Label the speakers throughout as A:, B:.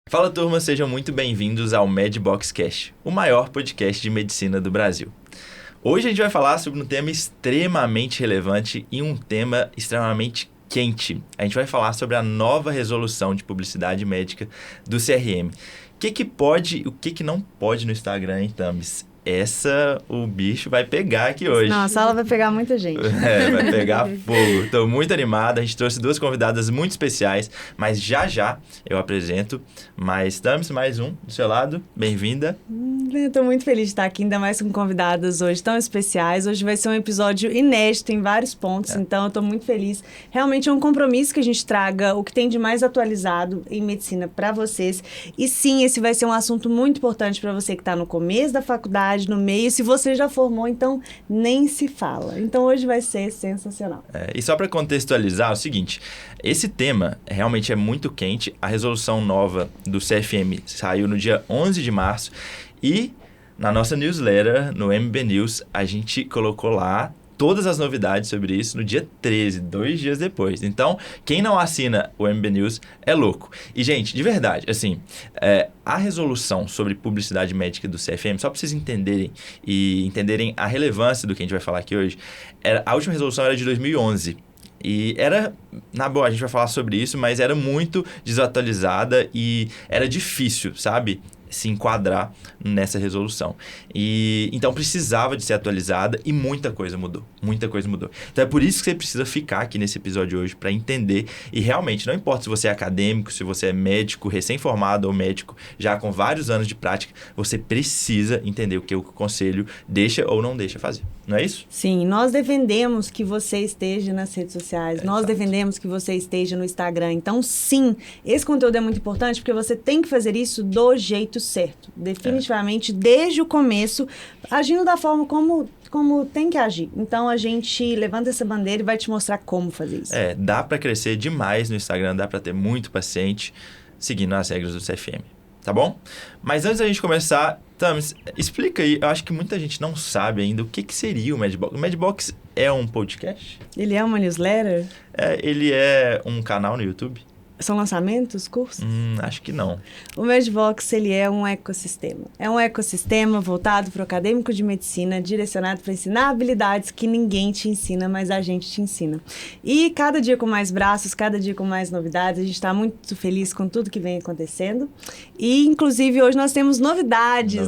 A: Fala turma, sejam muito bem-vindos ao MedBoxCast, o maior podcast de medicina do Brasil. Hoje a gente vai falar sobre um tema extremamente relevante e um tema extremamente quente. A gente vai falar sobre a nova resolução de publicidade médica do CRM. O que pode e o que não pode no Instagram, hein, Thames? O bicho vai pegar aqui hoje.
B: Não, a sala vai pegar muita gente.
A: Vai pegar fogo. Estou muito animado. A gente trouxe duas convidadas muito especiais, mas já eu apresento. Mas Thames, mais um do seu lado. Bem-vinda.
B: Estou muito feliz de estar aqui, ainda mais com convidadas hoje tão especiais. Hoje vai ser um episódio inédito em vários pontos, então eu estou muito feliz. Realmente é um compromisso que a gente traga o que tem de mais atualizado em medicina para vocês. E sim, esse vai ser um assunto muito importante para você que está no começo da faculdade, no meio. Se você já formou, então nem se fala. Então hoje vai ser sensacional.
A: E só para contextualizar, é o seguinte, esse tema realmente é muito quente. A resolução nova do CFM saiu no dia 11 de março e na nossa newsletter, no MB News, a gente colocou lá todas as novidades sobre isso no dia 13, 2 dias depois. Então, quem não assina o MB News é louco. E, gente, de verdade, assim, a resolução sobre publicidade médica do CFM, só para vocês entenderem a relevância do que a gente vai falar aqui hoje, a última resolução era de 2011. E era, na boa, a gente vai falar sobre isso, mas era muito desatualizada e era difícil, sabe, se enquadrar nessa resolução. E então precisava de ser atualizada e muita coisa mudou. Então é por isso que você precisa ficar aqui nesse episódio hoje para entender. E realmente, não importa se você é acadêmico, se você é médico recém-formado ou médico já com vários anos de prática, você precisa entender o que o conselho deixa ou não deixa fazer. Não é isso?
B: Sim, nós defendemos que você esteja nas redes sociais, nós defendemos que você esteja no Instagram. Então, sim, esse conteúdo é muito importante porque você tem que fazer isso do jeito certo. Definitivamente, desde o começo, agindo da forma como tem que agir. Então, a gente levanta essa bandeira e vai te mostrar como fazer isso.
A: Dá para crescer demais no Instagram, dá para ter muito paciente seguindo as regras do CFM. Tá bom? Mas antes da gente começar, Thames, explica aí, eu acho que muita gente não sabe ainda o que seria o MedBox. O MedBox é um podcast?
B: Ele é uma newsletter?
A: Ele é um canal no YouTube?
B: São lançamentos, cursos?
A: Acho que não.
B: O MedBox, ele é um ecossistema. É um ecossistema voltado para o acadêmico de medicina, direcionado para ensinar habilidades que ninguém te ensina, mas a gente te ensina. E cada dia com mais braços, cada dia com mais novidades. A gente está muito feliz com tudo que vem acontecendo. E, inclusive, hoje nós temos novidades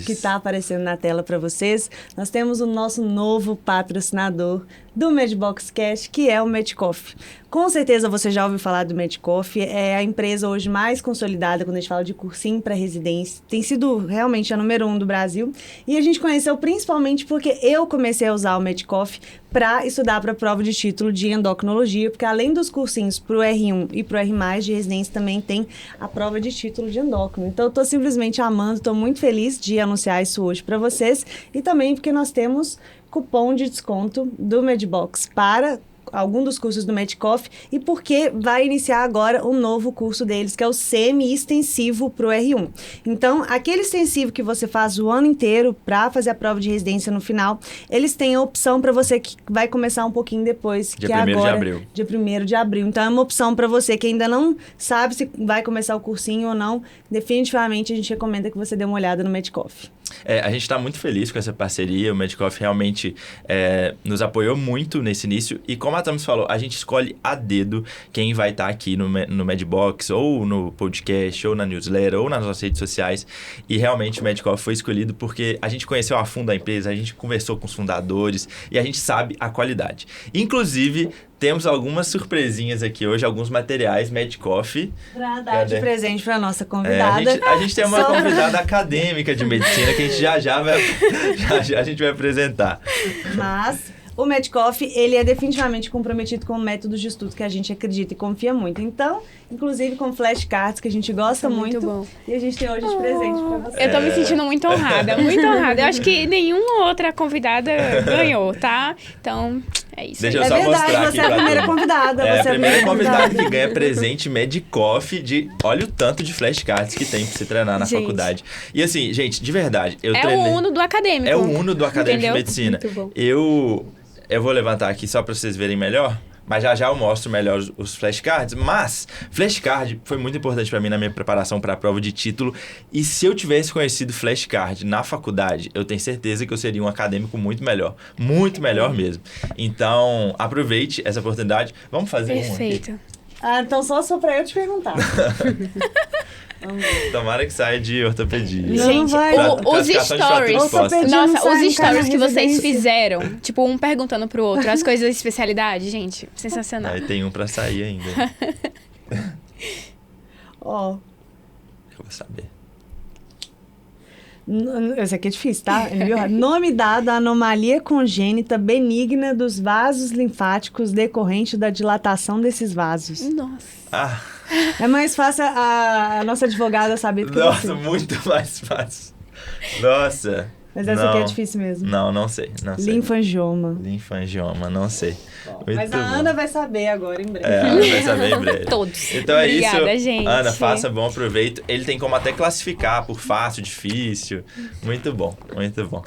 B: que está aparecendo na tela para vocês. Nós temos o nosso novo patrocinador do MedBoxCast, que é o Medcoff. Com certeza você já ouviu falar do Medcoff, é a empresa hoje mais consolidada quando a gente fala de cursinho para residência. Tem sido realmente a número 1 do Brasil. E a gente conheceu principalmente porque eu comecei a usar o Medcoff para estudar para a prova de título de endocrinologia, porque além dos cursinhos para o R1 e para o R+, de residência, também tem a prova de título de endócrino. Então, eu estou simplesmente amando, estou muito feliz de anunciar isso hoje para vocês. E também porque nós temos cupom de desconto do MedBox para algum dos cursos do Medcoff e porque vai iniciar agora um novo curso deles, que é o semi-extensivo para o R1. Então, aquele extensivo que você faz o ano inteiro para fazer a prova de residência no final, eles têm a opção para você que vai começar um pouquinho depois,
A: dia
B: que é
A: 1º
B: agora,
A: de abril.
B: dia 1º de abril. Então, é uma opção para você que ainda não sabe se vai começar o cursinho ou não. Definitivamente, a gente recomenda que você dê uma olhada no Medcoff.
A: A gente está muito feliz com essa parceria. O Medcoff realmente nos apoiou muito nesse início. E como a Thames falou, a gente escolhe a dedo quem vai estar aqui no Medbox, ou no podcast, ou na newsletter, ou nas nossas redes sociais. E realmente o Medcoff foi escolhido porque a gente conheceu a fundo a empresa, a gente conversou com os fundadores e a gente sabe a qualidade. Inclusive, temos algumas surpresinhas aqui hoje, alguns materiais Medcoff.
B: Para dar de presente para a nossa convidada.
A: A gente tem uma convidada acadêmica de medicina que a gente a gente vai apresentar.
B: Mas o Medcoff, ele é definitivamente comprometido com métodos de estudo que a gente acredita e confia muito. Então, inclusive com flashcards, que a gente gosta muito.
C: Bom.
B: E a gente tem hoje de presente pra você.
C: Eu tô me sentindo muito honrada, muito honrada. Eu acho que nenhuma outra convidada ganhou, tá? Então, é isso.
A: Deixa eu só mostrar aqui
B: você é a primeira convidada.
A: É a primeira convidada que ganha presente Medcoff de... Olha o tanto de flashcards que tem pra você treinar na faculdade. E assim, gente, de verdade, eu treinei...
C: o Uno do acadêmico.
A: É o Uno do acadêmico de
C: Entendeu?
A: medicina.
C: Muito bom.
A: Eu vou levantar aqui só pra vocês verem melhor. Mas já eu mostro melhor os flashcards. Mas flashcard foi muito importante para mim na minha preparação para a prova de título. E se eu tivesse conhecido flashcard na faculdade, eu tenho certeza que eu seria um acadêmico muito melhor. Muito melhor mesmo. Então, aproveite essa oportunidade. Vamos fazer
C: Perfeito.
B: Então só pra eu te perguntar.
A: Tomara que saia de ortopedia.
B: Não
C: Gente,
B: vai.
C: os stories.
B: Ortopedia não
C: Nossa,
B: sai
C: os
B: em cada
C: stories que vocês
B: residência.
C: fizeram, tipo, um perguntando pro outro, as coisas de especialidade, gente, sensacional.
A: Aí tem um pra sair ainda.
B: Ó,
A: Eu vou saber.
B: esse aqui é difícil, tá? Ele viu? Nome dado à anomalia congênita benigna dos vasos linfáticos decorrente da dilatação desses vasos.
C: Nossa.
A: Ah,
B: É mais fácil a nossa advogada saber do que
A: nossa,
B: você.
A: muito mais fácil. Nossa.
B: Mas essa
A: não,
B: aqui é difícil mesmo.
A: Não sei.
B: Linfangioma.
A: Linfangioma, não sei. Muito
B: Mas a
A: bom.
B: Ana vai saber agora, em breve.
A: É, a Ana vai saber em breve.
C: Todos.
A: Então é
C: Obrigada,
A: isso.
C: gente.
A: Ana, faça bom proveito. Ele tem como até classificar por fácil, difícil. Muito bom, muito bom.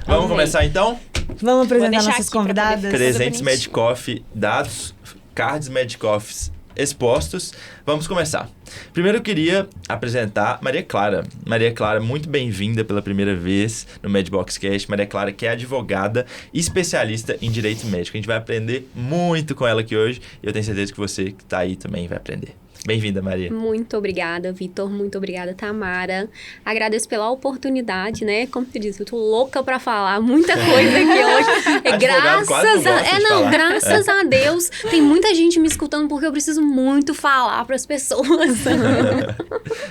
A: Vamos
C: Amei.
A: começar então?
B: Vamos apresentar
C: deixar
B: nossas
C: aqui pra poder
B: convidadas?
C: fazer.
A: Presentes
C: bonitinho.
A: Medicoff dados, cards Medicoffs expostos. Vamos começar. Primeiro eu queria apresentar Maria Clara. Maria Clara, muito bem-vinda pela primeira vez no Medboxcast. Maria Clara, que é advogada e especialista em direito médico. A gente vai aprender muito com ela aqui hoje e eu tenho certeza que você que está aí também vai aprender. Bem-vinda, Maria.
D: Muito obrigada, Vitor. Muito obrigada, Tamara. Agradeço pela oportunidade, né? Como tu disse, eu tô louca pra falar muita coisa aqui hoje.
A: Advogado quase não gosta de falar.
D: Graças a Deus. Tem muita gente me escutando porque eu preciso muito falar pras pessoas.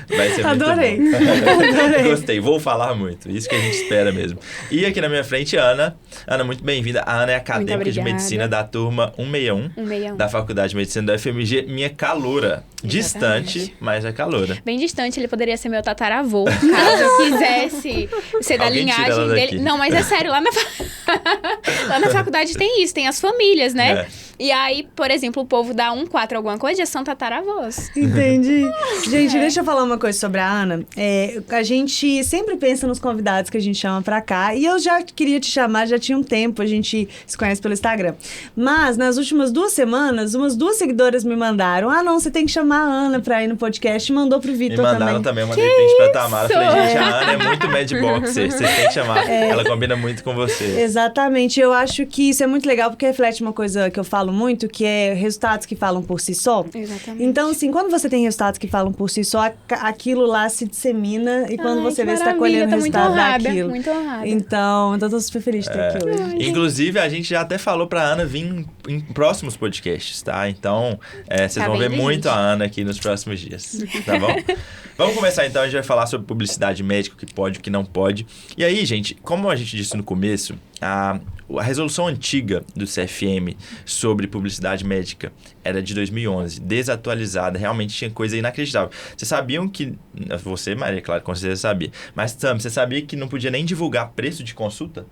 A: Vai ser
B: Adorei.
A: muito bom.
B: Adorei.
A: Gostei, vou falar muito. Isso que a gente espera mesmo. E aqui na minha frente, Ana. Ana, muito bem-vinda. A Ana é acadêmica de
C: obrigada.
A: medicina da turma 161
C: 161.
A: da Faculdade de Medicina da FMG. Minha caloura.
C: Exatamente.
A: Distante, mas é caloura.
C: Bem distante, ele poderia ser meu tataravô, caso eu quisesse ser da
A: Alguém tira ela
C: linhagem
A: daqui.
C: dele. Não, mas é sério, lá na faculdade tem isso, tem as famílias, né?
A: É.
C: E aí, por exemplo, o povo dá 4 alguma coisa, já são tataravós.
B: Entendi. Gente, deixa eu falar uma coisa sobre a Ana. A gente sempre pensa nos convidados que a gente chama pra cá. E eu já queria te chamar, já tinha um tempo, a gente se conhece pelo Instagram. Mas, nas últimas 2 semanas, umas 2 seguidoras me mandaram. Ah, não, você tem que chamar a Ana pra ir no podcast. E mandou pro
A: Me
B: Vitor
A: mandaram
B: também.
A: também uma print pra Tamara.
C: isso?
A: Falei, gente, a Ana é muito Medboxer. Vocês têm que chamar. Ela combina muito com você.
B: Exatamente. Eu acho que isso é muito legal, porque reflete uma coisa que eu falo muito, que é resultados que falam por si só.
C: Exatamente.
B: Então, assim, quando você tem resultados que falam por si só, aquilo lá se dissemina e quando
C: Ai,
B: você
C: que
B: vê, você tá
C: maravilha,
B: colhendo o
C: tô muito
B: resultado
C: honrada,
B: daquilo.
C: muito honrada.
B: Então, eu tô super feliz de ter aqui hoje.
A: Inclusive, a gente já até falou pra Ana vir em próximos podcasts, tá? Então, vocês
C: Tá
A: vão ver
C: vendo,
A: muito
C: gente?
A: a Ana aqui nos próximos dias, tá bom? Vamos começar então, a gente vai falar sobre publicidade médica, o que pode, o que não pode. E aí, gente, como a gente disse no começo, a resolução antiga do CFM sobre publicidade médica era de 2011, desatualizada, realmente tinha coisa inacreditável. Vocês sabiam que... Você, Maria, claro, com certeza sabia. Mas, Sam, você sabia que não podia nem divulgar preço de consulta?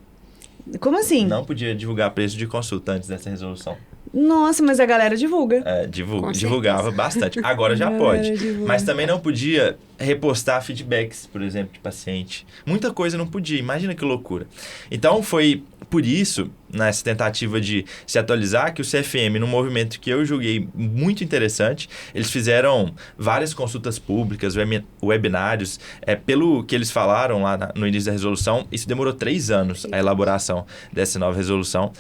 B: Como assim?
A: Não podia divulgar preço de consulta antes dessa resolução.
B: Nossa, mas a galera divulga.
A: Com
D: Com
A: divulgava bastante. Agora já
B: Galera
A: pode.
B: divulga.
A: Mas também não podia repostar feedbacks, por exemplo, de paciente. Muita coisa não podia. Imagina que loucura. Então, foi por isso, nessa tentativa de se atualizar, que o CFM, num movimento que eu julguei muito interessante, eles fizeram várias consultas públicas, webinários. Pelo que eles falaram lá no início da resolução, isso demorou 3 anos, a elaboração dessa nova resolução,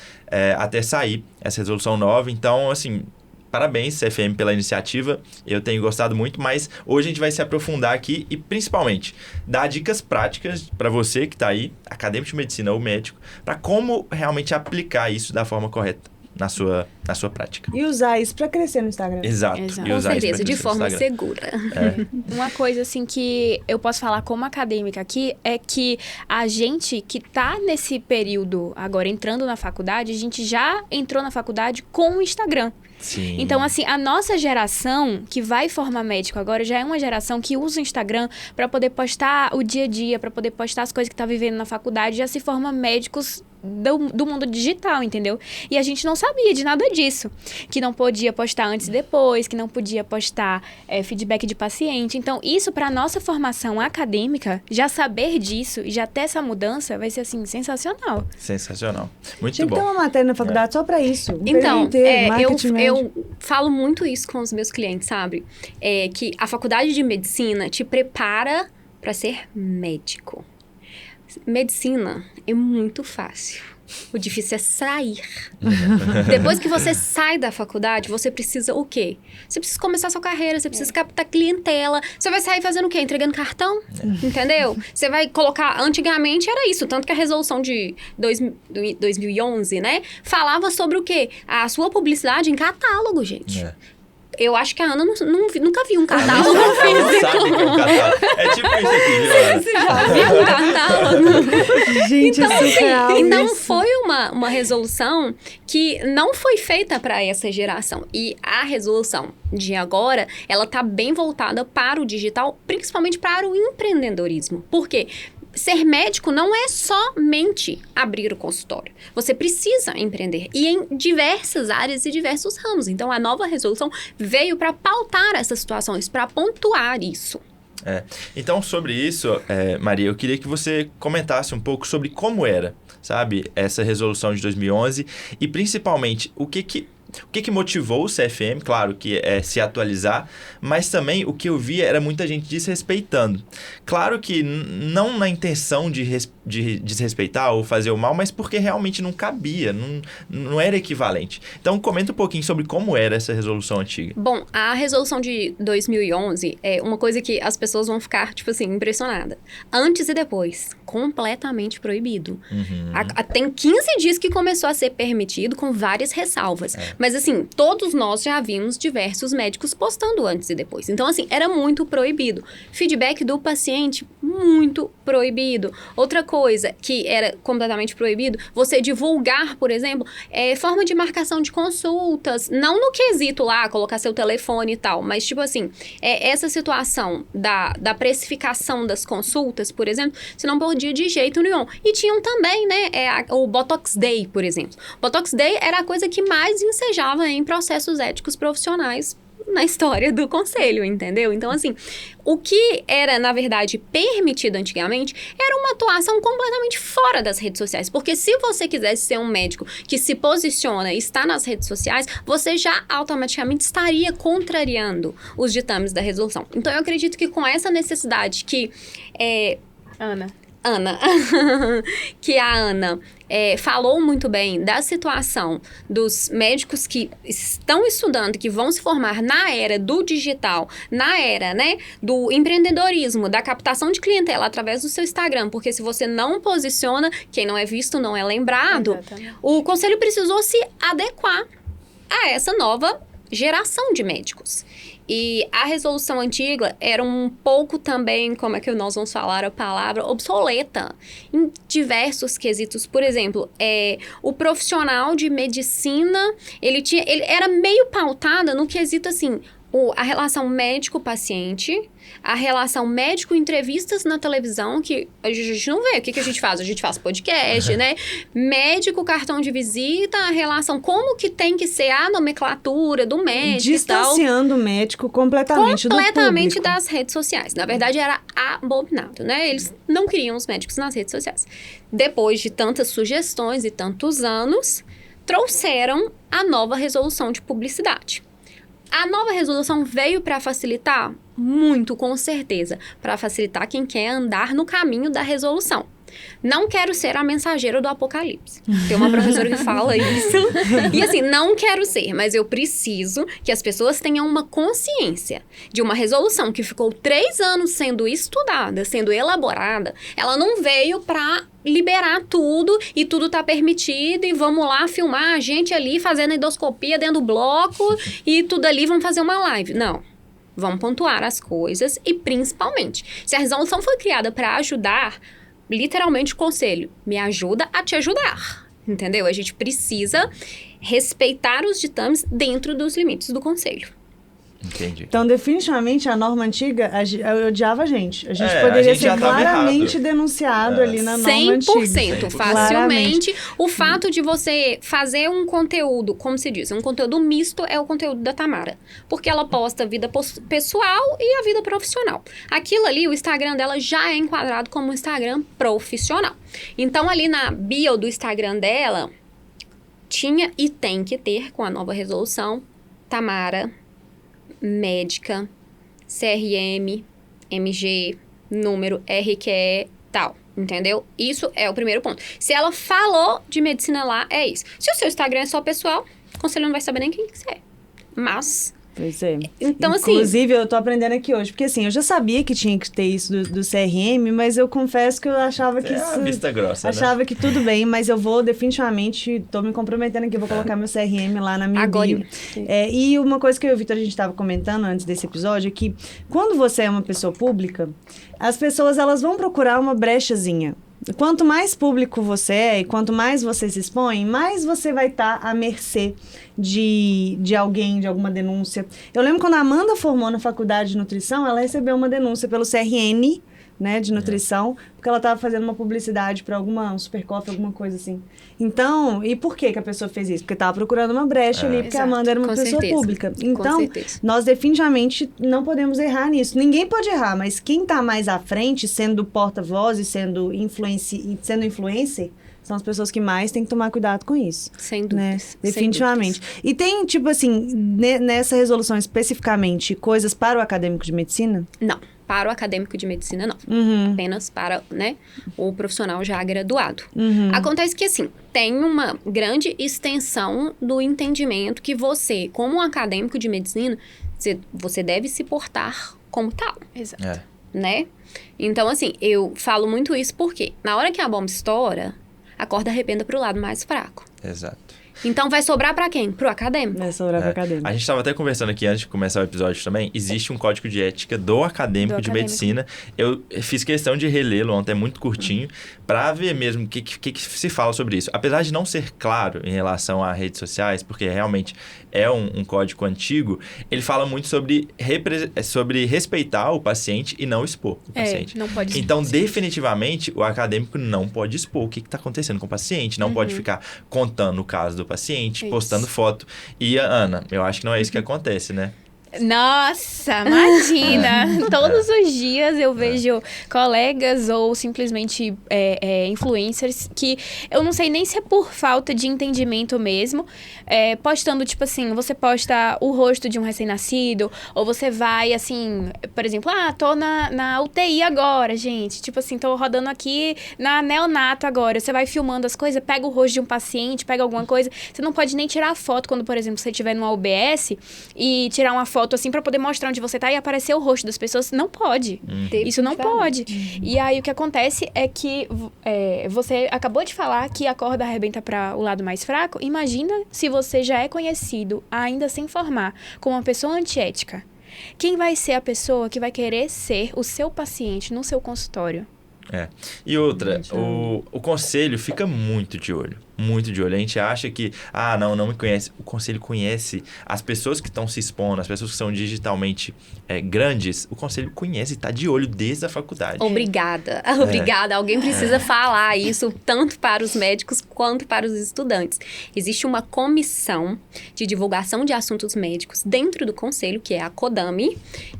A: até sair essa resolução nova. Então, assim, parabéns, CFM, pela iniciativa. Eu tenho gostado muito, mas hoje a gente vai se aprofundar aqui e, principalmente, dar dicas práticas para você que está aí, acadêmico de medicina ou médico, para como realmente aplicar isso da forma correta na sua prática.
B: E usar isso pra crescer no Instagram.
A: Exato.
C: Exato.
A: E
D: Com
A: usar isso pra
D: certeza, de
A: crescer no
D: forma
A: Instagram.
D: segura.
C: Uma coisa, assim, que eu posso falar como acadêmica aqui é que a gente que tá nesse período agora entrando na faculdade, a gente já entrou na faculdade com o Instagram.
A: Sim.
C: Então, assim, a nossa geração que vai formar médico agora já é uma geração que usa o Instagram para poder postar o dia a dia, para poder postar as coisas que tá vivendo na faculdade, já se forma médicos do mundo digital, entendeu? E a gente não sabia de nada disso. Que não podia postar antes e depois, que não podia postar feedback de paciente. Então, isso para nossa formação acadêmica, já saber disso e já ter essa mudança vai ser, assim, sensacional.
A: Sensacional. Muito
B: Tinha que ter
A: bom.
B: uma matéria na faculdade só pra isso. Um
D: Então,
B: período inteiro, marketing médico.
D: eu falo muito isso com os meus clientes, sabe? Que a faculdade de medicina te prepara para ser médico. Medicina é muito fácil. O difícil é sair. Depois que você sai da faculdade, você precisa o quê? Você precisa começar a sua carreira, você precisa captar clientela. Você vai sair fazendo o quê? Entregando cartão? Entendeu? Você vai colocar... Antigamente era isso, tanto que a resolução de 2011, né? Falava sobre o quê? A sua publicidade em catálogo, gente. Eu acho que a Ana nunca viu um catálogo
A: Ela
D: físico.
A: sabe que é um catálogo. É tipo isso aqui, viu, Ana?
D: Você já viu um catálogo?
B: Gente, é surreal
D: Então
B: isso.
D: foi uma resolução que não foi feita para essa geração. E a resolução de agora, ela tá bem voltada para o digital, principalmente para o empreendedorismo. Por quê? Ser médico não é somente abrir o consultório. Você precisa empreender. E em diversas áreas e diversos ramos. Então, a nova resolução veio para pautar essas situações, para pontuar isso.
A: Então, sobre isso, Maria, eu queria que você comentasse um pouco sobre como era, sabe, essa resolução de 2011 e, principalmente, o que motivou o CFM, claro que é se atualizar, mas também o que eu vi era muita gente desrespeitando. Claro que não na intenção de desrespeitar ou fazer o mal, mas porque realmente não cabia, não era equivalente. Então, comenta um pouquinho sobre como era essa resolução antiga.
D: Bom, a resolução de 2011 é uma coisa que as pessoas vão ficar, tipo assim, impressionadas. Antes e depois, completamente proibido. Tem 15 dias que começou a ser permitido com várias ressalvas. Mas, assim, todos nós já vimos diversos médicos postando antes e depois. Então, assim, era muito proibido. Feedback do paciente, muito proibido. Outra coisa que era completamente proibido, você divulgar, por exemplo, forma de marcação de consultas. Não no quesito lá, colocar seu telefone e tal, mas, tipo assim, essa situação da precificação das consultas, por exemplo, você não podia de jeito nenhum. E tinham também, né, o Botox Day, por exemplo. Botox Day era a coisa que mais ensejava em processos éticos profissionais na história do conselho, entendeu? Então, assim, o que era, na verdade, permitido antigamente era uma atuação completamente fora das redes sociais. Porque se você quisesse ser um médico que se posiciona e está nas redes sociais, você já automaticamente estaria contrariando os ditames da resolução. Então, eu acredito que com essa necessidade que... que a Ana falou muito bem da situação dos médicos que estão estudando, que vão se formar na era do digital, na era, né, do empreendedorismo, da captação de clientela através do seu Instagram, porque se você não posiciona, quem não é visto não é lembrado.
C: Exatamente.
D: O conselho precisou se adequar a essa nova geração de médicos. E a resolução antiga era um pouco também, como é que nós vamos falar a palavra, obsoleta em diversos quesitos. Por exemplo, o profissional de medicina, ele era meio pautada no quesito assim, a relação médico-paciente, a relação médico-entrevistas na televisão, que a gente não vê. O que a gente faz? A gente faz podcast, né? Médico, cartão de visita, a relação, como que tem que ser a nomenclatura do médico e tal.
B: Distanciando o médico completamente do público.
D: Das redes sociais. Na verdade, era abominado, né? Eles não queriam os médicos nas redes sociais. Depois de tantas sugestões e tantos anos, trouxeram a nova resolução de publicidade. A nova resolução veio para facilitar? Muito, com certeza. Para facilitar quem quer andar no caminho da resolução. Não quero ser a mensageira do apocalipse. Tem uma professora que fala isso. E assim, não quero ser, mas eu preciso que as pessoas tenham uma consciência de uma resolução que ficou 3 anos sendo estudada, sendo elaborada. Ela não veio para liberar tudo e tudo tá permitido e vamos lá filmar a gente ali fazendo endoscopia dentro do bloco e tudo ali, vamos fazer uma live. Não. Vamos pontuar as coisas e, principalmente, se a resolução foi criada para ajudar, literalmente o conselho me ajuda a te ajudar, entendeu? A gente precisa respeitar os ditames dentro dos limites do conselho.
A: Entendi.
B: Então, definitivamente, a norma antiga odiava a gente. A gente
A: A
B: poderia
A: gente já
B: ser
A: tava
B: claramente
A: errado.
B: denunciado ali na norma antiga.
D: 100%, facilmente. O fato de você fazer um conteúdo, como se diz, um conteúdo misto é o conteúdo da Tamara. Porque ela posta a vida pessoal e a vida profissional. Aquilo ali, o Instagram dela já é enquadrado como um Instagram profissional. Então, ali na bio do Instagram dela, tinha e tem que ter, com a nova resolução, Tamara, médica, CRM, MG, número, RQE, tal, entendeu? Isso é o primeiro ponto. Se ela falou de medicina lá, é isso. Se o seu Instagram é só pessoal, o conselho não vai saber nem quem que você é. Mas...
B: Pois é.
D: Então, assim...
B: Inclusive, eu tô aprendendo aqui hoje. Porque, assim, eu já sabia que tinha que ter isso do CRM, mas eu confesso que eu achava que isso...
A: vista grossa,
B: achava
A: né?
B: que tudo bem, mas eu vou definitivamente... Tô me comprometendo aqui, vou colocar meu CRM lá na minha bio. E uma coisa que eu e o Vitor, a gente tava comentando antes desse episódio é que quando você é uma pessoa pública, as pessoas, elas vão procurar uma brechazinha. Quanto mais público você é e quanto mais você se expõe, mais você vai estar à mercê de alguém, de alguma denúncia. Eu lembro quando a Amanda formou na faculdade de nutrição, ela recebeu uma denúncia pelo CRN, né, de nutrição, porque ela estava fazendo uma publicidade para um super coffee, alguma coisa assim. Então, e por que a pessoa fez isso? Porque estava procurando uma brecha ali, porque a Amanda era uma pessoa pública. Então, nós definitivamente não podemos errar nisso. Ninguém pode errar, mas quem está mais à frente, sendo porta-voz e sendo influencer, são as pessoas que mais têm que tomar cuidado com isso.
D: Sem dúvidas.
B: Né? Definitivamente. E tem, tipo assim, nessa resolução especificamente, coisas para o acadêmico de medicina?
D: Não. Para o acadêmico de medicina, não. Apenas para, né, o profissional já graduado. Acontece que, assim, tem uma grande extensão do entendimento que você, como um acadêmico de medicina, você deve se portar como tal.
C: Exato.
D: Né? Então, assim, eu falo muito isso porque na hora que a bomba estoura, a corda arrebenta para o lado mais fraco.
A: Exato.
D: Então, vai sobrar para quem? Pro acadêmico.
B: Vai sobrar pro acadêmico.
A: A gente estava até conversando aqui antes de começar o episódio também. Existe um código de ética do acadêmico de medicina. Eu fiz questão de relê-lo ontem, é muito curtinho, para ver mesmo o que se fala sobre isso. Apesar de não ser claro em relação a redes sociais, porque realmente é um código antigo, ele fala muito sobre respeitar o paciente e não expor o paciente.
C: Não pode expor.
A: Então, definitivamente, o acadêmico não pode expor o que está acontecendo com o paciente, não pode ficar contando o caso do paciente, postando foto. E, Ana, eu acho que não é isso que acontece, né?
C: Nossa, imagina! Todos os dias eu vejo colegas ou simplesmente influencers que eu não sei nem se é por falta de entendimento mesmo, postando, tipo assim, você posta o rosto de um recém-nascido, ou você vai, assim, por exemplo, tô na UTI agora, gente. Tipo assim, tô rodando aqui na neonato agora. Você vai filmando as coisas, pega o rosto de um paciente, pega alguma coisa. Você não pode nem tirar a foto quando, por exemplo, você estiver numa UBS e tirar uma foto assim pra poder mostrar onde você tá e aparecer o rosto das pessoas. Não pode. Isso não pode. E aí o que acontece é que você acabou de falar que a corda arrebenta para o lado mais fraco. Imagina se você já é conhecido, ainda sem formar, como uma pessoa antiética. Quem vai ser a pessoa que vai querer ser o seu paciente no seu consultório?
A: E outra, o conselho fica muito de olho. Muito de olho. A gente acha que, não me conhece. O conselho conhece as pessoas que estão se expondo, as pessoas que são digitalmente grandes. O conselho conhece e está de olho desde a faculdade.
D: Obrigada. Obrigada. Alguém precisa falar isso tanto para os médicos quanto para os estudantes. Existe uma comissão de divulgação de assuntos médicos dentro do conselho, que é a CODAME,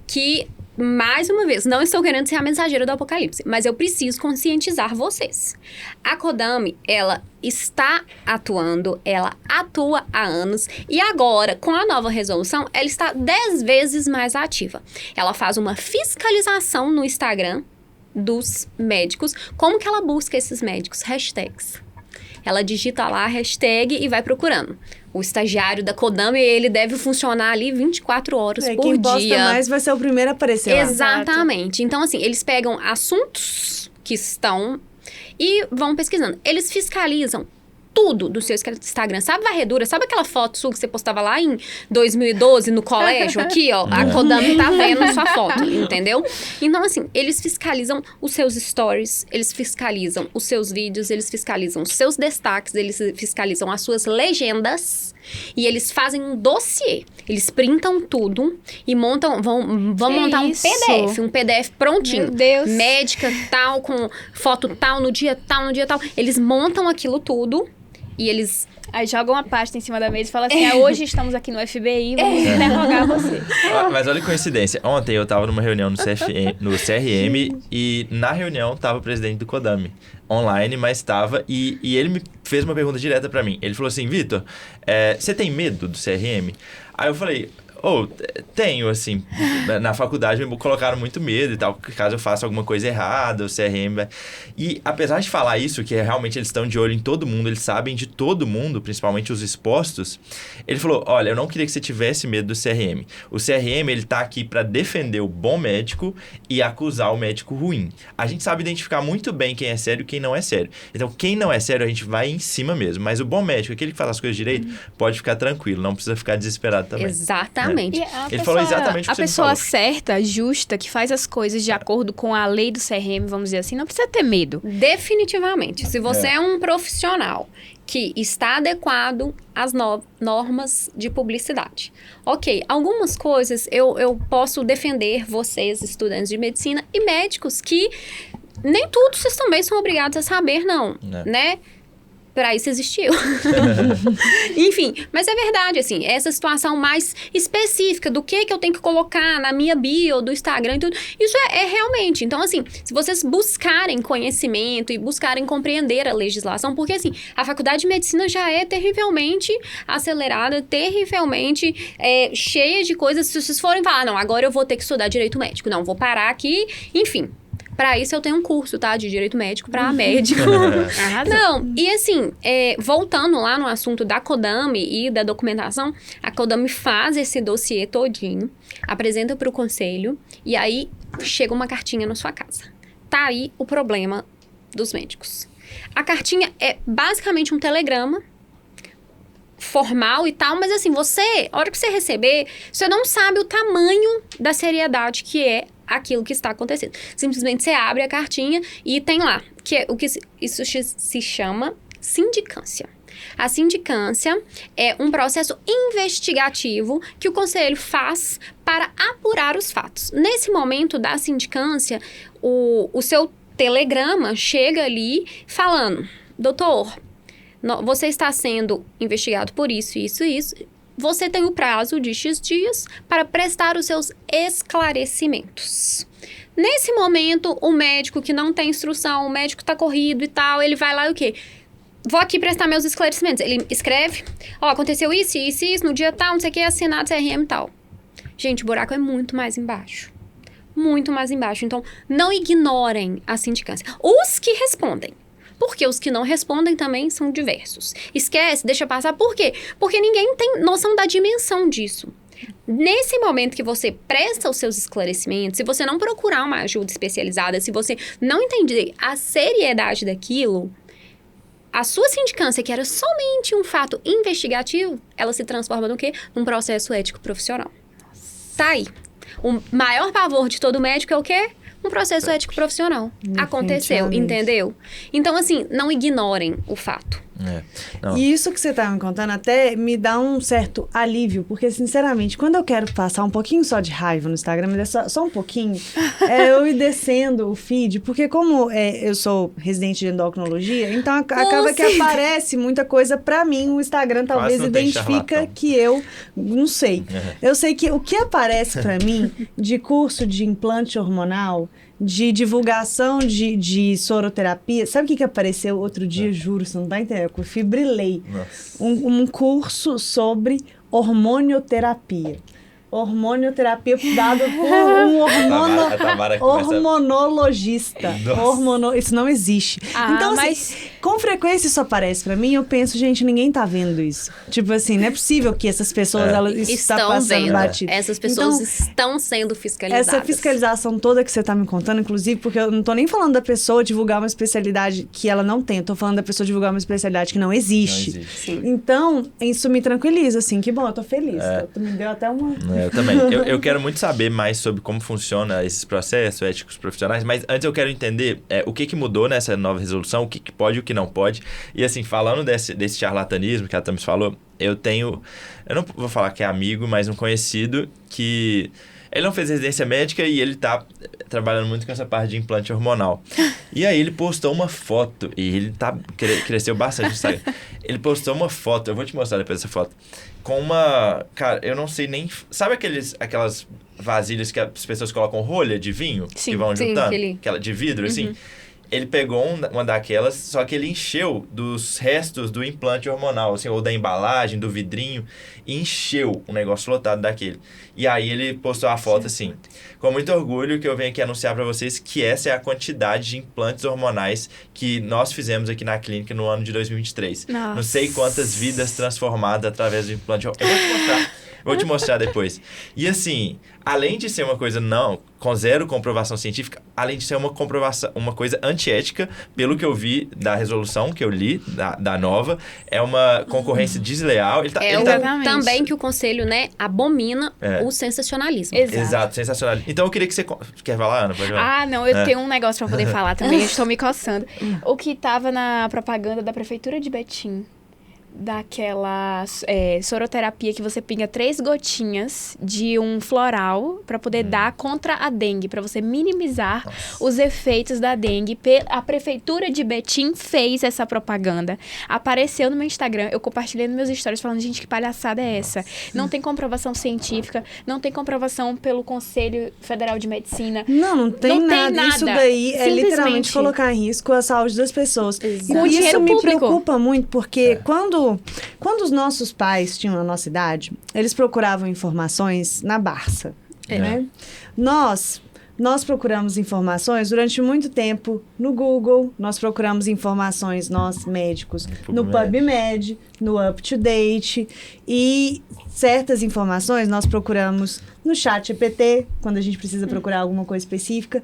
D: que... Mais uma vez, não estou querendo ser a mensageira do apocalipse, mas eu preciso conscientizar vocês. A CODAME, ela está atuando, ela atua há anos e agora, com a nova resolução, ela está 10 vezes mais ativa. Ela faz uma fiscalização no Instagram dos médicos. Como que ela busca esses médicos? Hashtags. Ela digita lá a hashtag e vai procurando. O estagiário da CODAME, ele deve funcionar ali 24 horas por
B: quem
D: dia.
B: Quem posta mais vai ser o primeiro a aparecer lá.
D: Exatamente. Então, assim, eles pegam assuntos que estão e vão pesquisando. Eles fiscalizam tudo do seu Instagram. Sabe varredura? Sabe aquela foto sua que você postava lá em 2012 no colégio? Aqui, ó. A Kodami tá vendo sua foto, entendeu? Então, assim, eles fiscalizam os seus stories, eles fiscalizam os seus vídeos, eles fiscalizam os seus destaques, eles fiscalizam as suas legendas e eles fazem um dossiê. Eles printam tudo e montam, vão montar um PDF prontinho.
C: Meu Deus.
D: Médica tal, com foto tal, no dia tal. Eles montam aquilo tudo e eles...
C: Aí jogam uma pasta em cima da mesa e falam assim, hoje estamos aqui no FBI, vamos interrogar você.
A: Mas olha que coincidência. Ontem eu tava numa reunião no CRM e na reunião tava o presidente do Kodami. Online, mas tava. E ele me fez uma pergunta direta pra mim. Ele falou assim, Vitor, você tem medo do CRM? Aí eu falei... tenho, assim, na faculdade me colocaram muito medo e tal, caso eu faça alguma coisa errada, o CRM... E apesar de falar isso, que realmente eles estão de olho em todo mundo, eles sabem de todo mundo, principalmente os expostos, ele falou, olha, eu não queria que você tivesse medo do CRM. O CRM, ele tá aqui para defender o bom médico e acusar o médico ruim. A gente sabe identificar muito bem quem é sério e quem não é sério. Então, quem não é sério, a gente vai em cima mesmo. Mas o bom médico, aquele que faz as coisas direito, pode ficar tranquilo, não precisa ficar desesperado também.
D: Exatamente.
A: Ele falou exatamente o que você
C: pessoa
A: falou.
C: certa, justa, que faz as coisas de acordo com a lei do CRM, vamos dizer assim, não precisa ter medo.
D: Definitivamente. Se você é um profissional que está adequado às normas de publicidade. Ok, algumas coisas eu posso defender vocês, estudantes de medicina e médicos, que nem tudo vocês também são obrigados a saber, não, né? Para isso existiu. Enfim, mas é verdade, assim, essa situação mais específica do que eu tenho que colocar na minha bio do Instagram e tudo, isso é realmente. Então, assim, se vocês buscarem conhecimento e buscarem compreender a legislação, porque, assim, a faculdade de medicina já é terrivelmente acelerada, terrivelmente cheia de coisas. Se vocês forem falar, não, agora eu vou ter que estudar direito médico, não, vou parar aqui, enfim. Para isso, eu tenho um curso, tá? De direito médico para médico. Não, e assim, voltando lá no assunto da Kodami e da documentação, a Kodami faz esse dossiê todinho, apresenta para o conselho, e aí chega uma cartinha na sua casa. Tá aí o problema dos médicos. A cartinha é basicamente um telegrama, formal e tal, mas assim, a hora que você receber, você não sabe o tamanho da seriedade que é aquilo que está acontecendo. Simplesmente você abre a cartinha e tem lá, isso se chama sindicância. A sindicância é um processo investigativo que o conselho faz para apurar os fatos. Nesse momento da sindicância, o seu telegrama chega ali falando, doutor, você está sendo investigado por isso, isso e isso. Você tem o prazo de X dias para prestar os seus esclarecimentos. Nesse momento, o médico que não tem instrução, o médico está corrido e tal, ele vai lá e o quê? Vou aqui prestar meus esclarecimentos. Ele escreve, aconteceu isso, no dia tal, não sei o que, assinado CRM e tal. Gente, o buraco é muito mais embaixo. Muito mais embaixo. Então, não ignorem a sindicância. Os que respondem. Porque os que não respondem também são diversos. Esquece, deixa passar. Por quê? Porque ninguém tem noção da dimensão disso. Nesse momento que você presta os seus esclarecimentos, se você não procurar uma ajuda especializada, se você não entender a seriedade daquilo, a sua sindicância, que era somente um fato investigativo, ela se transforma no quê? Num processo ético profissional. Tá aí. O maior pavor de todo médico é o quê? Um processo ético profissional. Aconteceu, entendeu? Então, assim, não ignorem o fato.
B: E isso que você tá me contando até me dá um certo alívio, porque, sinceramente, quando eu quero passar um pouquinho só de raiva no Instagram, me dá só um pouquinho, eu ir descendo o feed, porque como eu sou residente de endocrinologia, então acaba que aparece muita coisa pra mim, o Instagram talvez identifica que eu não sei. Eu sei que o que aparece pra mim de curso de implante hormonal, de divulgação de soroterapia. Sabe o que apareceu outro dia? Juro, você não tá entendendo. Eu fibrilei. Um curso sobre hormonioterapia. Hormonioterapia dado por um hormonologista. Isso não existe. Então, assim, Com frequência isso aparece pra mim, eu penso, gente, ninguém tá vendo isso. Tipo assim, não é possível que essas pessoas, elas estão passando
D: vendo.
B: batido.
D: Essas pessoas
B: Então,
D: estão sendo fiscalizadas.
B: essa fiscalização toda que você tá me contando, inclusive, porque eu não tô nem falando da pessoa divulgar uma especialidade que ela não tem, eu tô falando da pessoa divulgar uma especialidade que não existe.
A: Não existe.
D: Sim.
B: Então, isso me tranquiliza, assim, que bom, eu tô feliz. Tu me deu até uma...
A: Eu também. Eu quero muito saber mais sobre como funciona esses processos éticos profissionais, mas antes eu quero entender o que mudou nessa nova resolução, o que pode e o que não pode. E assim, falando desse charlatanismo que a Thamis falou, eu não vou falar que é amigo, mas um conhecido que... Ele não fez residência médica e ele tá trabalhando muito com essa parte de implante hormonal. E aí ele postou uma foto, e ele cresceu bastante no Instagram. Ele postou uma foto, eu vou te mostrar depois essa foto, com uma... Cara, eu não sei nem... Sabe aquelas vasilhas que as pessoas colocam rolha de vinho?
C: Sim,
A: que vão juntando?
D: aquele...
A: Aquela de vidro, assim? Ele pegou uma daquelas, só que ele encheu dos restos do implante hormonal, assim, ou da embalagem, do vidrinho, e encheu um negócio lotado daquele. E aí ele postou a foto assim, com muito orgulho que eu venho aqui anunciar para vocês que essa é a quantidade de implantes hormonais que nós fizemos aqui na clínica no ano de 2023.
C: Nossa.
A: Não sei quantas vidas transformadas através do implante hormonal. Eu vou te mostrar. Vou te mostrar depois. E assim, além de ser uma coisa com zero comprovação científica, além de ser uma coisa antiética, pelo que eu vi da resolução que eu li, da nova, é uma concorrência desleal.
D: Também que o conselho, né, abomina o sensacionalismo.
A: Exato, sensacional. Então eu queria que você... Quer falar, Ana? Pode falar.
C: Não, eu tenho um negócio pra poder falar também, eu estou me coçando. O que tava na propaganda da Prefeitura de Betim, daquela soroterapia que você pinga 3 gotinhas de um floral para poder dar contra a dengue, para você minimizar os efeitos da dengue. A Prefeitura de Betim fez essa propaganda. Apareceu no meu Instagram, eu compartilhei nos meus stories falando, gente, que palhaçada é essa? Não tem comprovação científica, não tem comprovação pelo Conselho Federal de Medicina.
B: Não tem nada. Isso daí é literalmente colocar em risco a saúde das pessoas.
C: Com
B: E isso
C: dinheiro
B: me
C: público.
B: preocupa muito, porque quando os nossos pais tinham a nossa idade, eles procuravam informações na Barça, né? Nós procuramos informações durante muito tempo no Google, nós procuramos informações, nós médicos, no PubMed, no UpToDate, e certas informações nós procuramos no ChatGPT, quando a gente precisa procurar alguma coisa específica,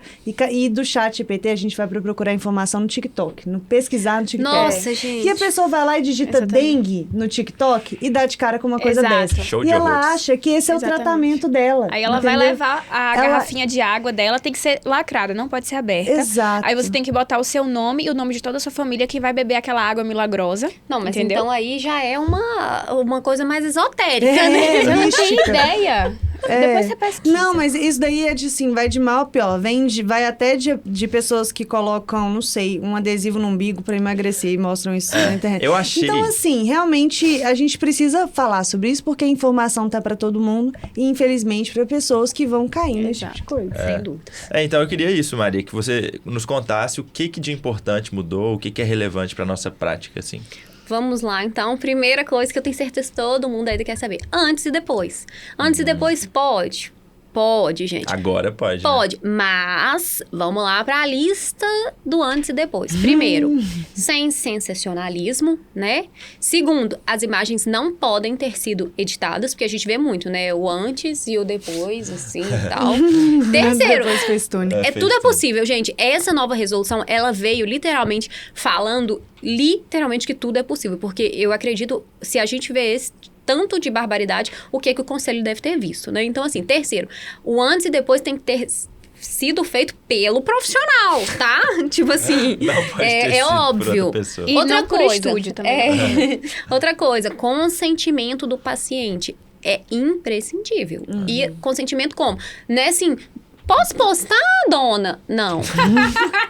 B: e do ChatGPT a gente vai procurar informação no TikTok, pesquisar no TikTok.
D: Nossa, gente.
B: E a pessoa vai lá e digita dengue no TikTok e dá de cara com uma coisa dessa.
A: Show
B: e
A: de
B: ela
A: horrores.
B: acha que esse é o tratamento dela.
C: Aí ela vai levar a garrafinha de água dela, tem que ser lacrada, não pode ser aberta.
B: Exato.
C: Aí você tem que botar o seu nome e o nome de toda a sua família que vai beber aquela água milagrosa.
D: Não, mas
C: entendeu?
D: então aí já é uma coisa mais esotérica, né?
C: Você não tem
B: mística.
C: ideia. Depois você pesquisa.
B: Não, mas isso daí é de assim, vai de mal a pior. Vai até de pessoas que colocam, não sei, um adesivo no umbigo pra emagrecer e mostram isso na internet.
A: Eu achei...
B: Então, assim, realmente a gente precisa falar sobre isso porque a informação tá pra todo mundo e, infelizmente, pra pessoas que vão cair nesse tipo de coisa.
D: Sem dúvidas.
A: Então eu queria isso, Maria, que você nos contasse o que de importante mudou, o que é relevante pra nossa prática, assim.
D: Vamos lá, então. Primeira coisa que eu tenho certeza que todo mundo ainda quer saber. Antes e depois. Antes e depois pode? Pode, gente.
A: Agora pode.
D: Pode, mas vamos lá para a lista do antes e depois. Primeiro, sem sensacionalismo, né? Segundo, as imagens não podem ter sido editadas, porque a gente vê muito, né? O antes e o depois, assim e tal. Terceiro,
B: Depois fez túnel.
D: tudo é possível, gente. Essa nova resolução, ela veio literalmente falando que tudo é possível. Porque eu acredito, se a gente vê esse tanto de barbaridade, o que o conselho deve ter visto, né? Então, assim, terceiro, o antes e depois tem que ter sido feito pelo profissional, tá? Tipo assim,
A: Não pode ter sido
D: óbvio.
A: por outra pessoa.
C: E
D: outra
C: não por
D: coisa,
C: estúdio também.
D: Outra coisa, consentimento do paciente é imprescindível. E consentimento como? Não é assim, posso postar, dona? Não.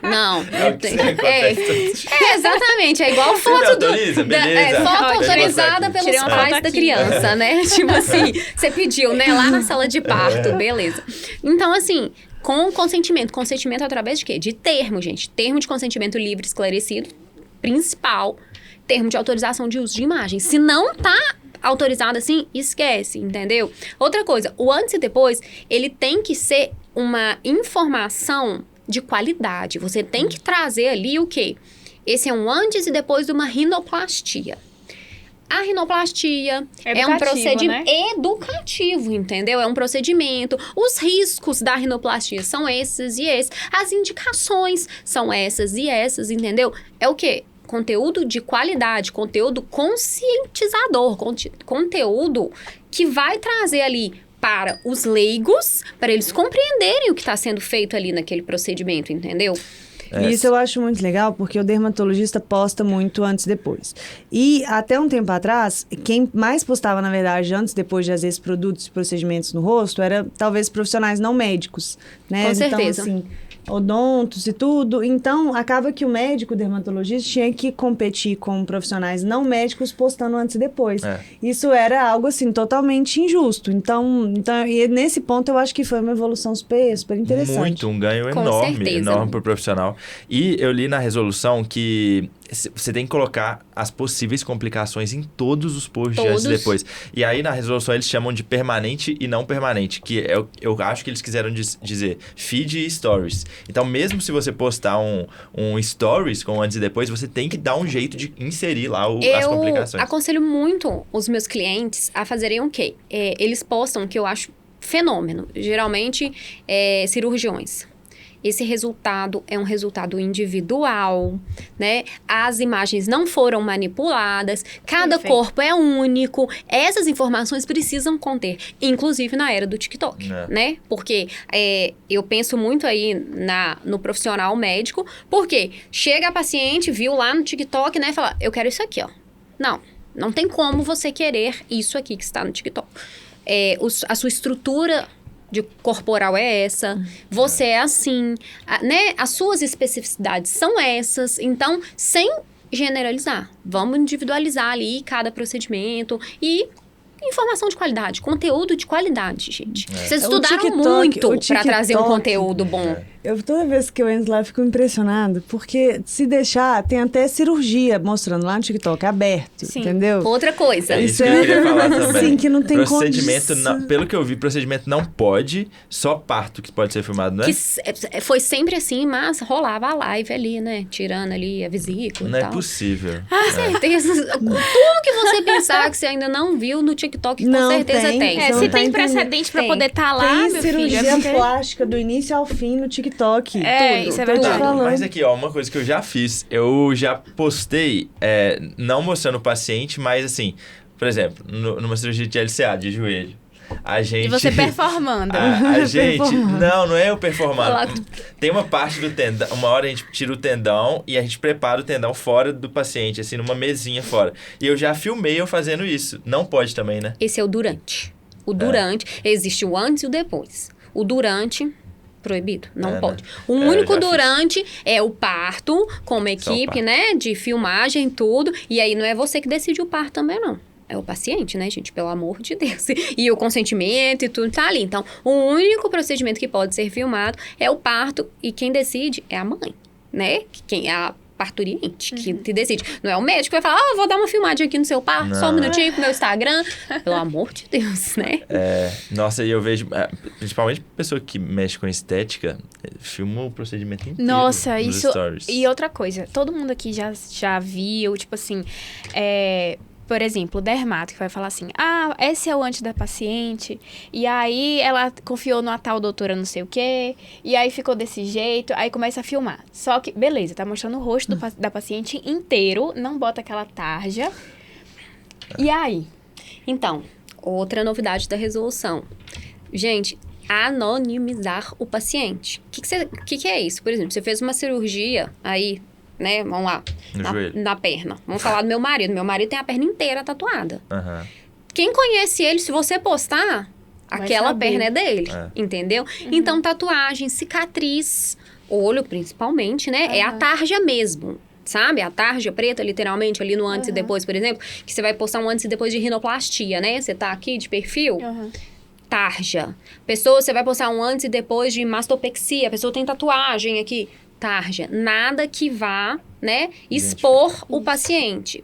D: Não.
A: o que acontece
D: exatamente. É igual
A: Você me
D: foto do...
A: autoriza? Beleza.
D: foto
A: Pode
D: autorizada
A: passar aqui.
D: pelos
C: Tirei uma
D: pais
C: foto
D: da
C: aqui.
D: criança, né? Tipo assim, você pediu, né? Lá na sala de parto, beleza. Então, assim, com consentimento. Consentimento através de quê? De termo, gente. Termo de consentimento livre, esclarecido, principal. Termo de autorização de uso de imagem. Se não tá autorizado assim, esquece, entendeu? Outra coisa, o antes e depois, ele tem que ser uma informação de qualidade. Você tem que trazer ali o quê? Esse é um antes e depois de uma rinoplastia. A rinoplastia é um procedimento educativo, entendeu? É um procedimento. Os riscos da rinoplastia são esses e esses. As indicações são essas e essas, entendeu? É o quê? Conteúdo de qualidade, conteúdo conscientizador, conteúdo que vai trazer ali para os leigos, para eles compreenderem o que está sendo feito ali naquele procedimento, entendeu?
B: Isso eu acho muito legal, porque o dermatologista posta muito antes e depois. E até um tempo atrás, quem mais postava, na verdade, antes e depois de, às vezes, produtos e procedimentos no rosto, era talvez profissionais não médicos, né?
D: Com certeza.
B: Então, assim, odontos e tudo. Então, acaba que o médico, o dermatologista, tinha que competir com profissionais não médicos postando antes e depois. Isso era algo, assim, totalmente injusto. Então, e nesse ponto, eu acho que foi uma evolução super interessante.
A: Muito, um ganho
D: Com
A: enorme,
D: certeza.
A: enorme para o profissional. E eu li na resolução que você tem que colocar as possíveis complicações em todos os posts antes e depois. E aí, na resolução, eles chamam de permanente e não permanente, que eu acho que eles quiseram dizer feed e stories. Então, mesmo se você postar um stories com antes e depois, você tem que dar um jeito de inserir lá as complicações.
D: Eu aconselho muito os meus clientes a fazerem o quê? Eles postam, que eu acho fenômeno, geralmente cirurgiões. Esse resultado é um resultado individual, né? As imagens não foram manipuladas, cada corpo é único. Essas informações precisam conter, inclusive na era do TikTok, né? Porque eu penso muito aí no profissional médico, porque chega a paciente, viu lá no TikTok, né? E fala, eu quero isso aqui, ó. Não tem como você querer isso aqui que está no TikTok. A sua estrutura corporal é essa, você é assim, né? As suas especificidades são essas, então, sem generalizar, vamos individualizar ali cada procedimento e informação de qualidade, conteúdo de qualidade, gente. Vocês estudaram muito para trazer um conteúdo bom.
B: Toda vez que eu entro lá, eu fico impressionado, porque se deixar, tem até cirurgia mostrando lá no TikTok, aberto, entendeu?
D: Outra coisa.
A: É isso que eu queria falar também.
B: Sim, que não tem
A: procedimento pelo que eu vi, procedimento não pode, só parto que pode ser filmado, não é?
D: Que foi sempre assim, mas rolava a live ali, né? Tirando ali a vesícula
A: não
D: e
A: é
D: tal.
A: possível.
D: Certeza. Tudo que você pensar que você ainda não viu no TikTok, com certeza tem.
C: Se tem precedente pra poder estar lá,
B: tem cirurgia plástica do início ao fim no TikTok. Tudo.
C: Isso é verdade.
A: Mas aqui, ó, uma coisa que eu já fiz. Eu já postei, não mostrando o paciente, mas assim, por exemplo, numa cirurgia de LCA, de joelho. A gente...
C: E você performando.
A: A gente... Não é eu performando. Tem uma parte do tendão... Uma hora a gente tira o tendão e a gente prepara o tendão fora do paciente, assim, numa mesinha fora. E eu já filmei eu fazendo isso. Não pode também, né?
D: Esse é o durante. O durante, existe o antes e o depois. O durante... proibido, não pode. Né? O único durante é o parto, com uma equipe, né, de filmagem, tudo. E aí não é você que decide o parto também, não. É o paciente, né, gente? Pelo amor de Deus. E o consentimento e tudo tá ali. Então, o único procedimento que pode ser filmado é o parto. E quem decide é a mãe, né? Quem é a parturiente que decide. Não é o médico que vai falar, vou dar uma filmagem aqui no seu parto, só um minutinho pro meu Instagram. Pelo amor de Deus, né?
A: Nossa, e eu vejo, principalmente pessoa que mexe com estética, filma o procedimento inteiro.
C: Nossa,
A: nos
C: isso...
A: stories.
C: E outra coisa, todo mundo aqui já viu, tipo assim... Por exemplo, o dermato que vai falar assim, esse é o antes da paciente, e aí ela confiou numa tal doutora não sei o quê, e aí ficou desse jeito, aí começa a filmar. Só que, beleza, tá mostrando o rosto da paciente inteiro, não bota aquela tarja. E aí?
D: Então, outra novidade da resolução. Gente, anonimizar o paciente. O que é isso? Por exemplo, você fez uma cirurgia aí... né? Vamos lá. Na perna. Vamos falar do meu marido. Meu marido tem a perna inteira tatuada. Quem conhece ele, se você postar, aquela perna é dele. Entendeu? Então, tatuagem, cicatriz, olho principalmente, né? É a tarja mesmo. Sabe? A tarja preta, literalmente, ali no antes e depois, por exemplo. Que você vai postar um antes e depois de rinoplastia, né? Você tá aqui de perfil. Tarja. Você vai postar um antes e depois de mastopexia. A pessoa tem tatuagem aqui. Tarja, nada que vá, né, expor o paciente.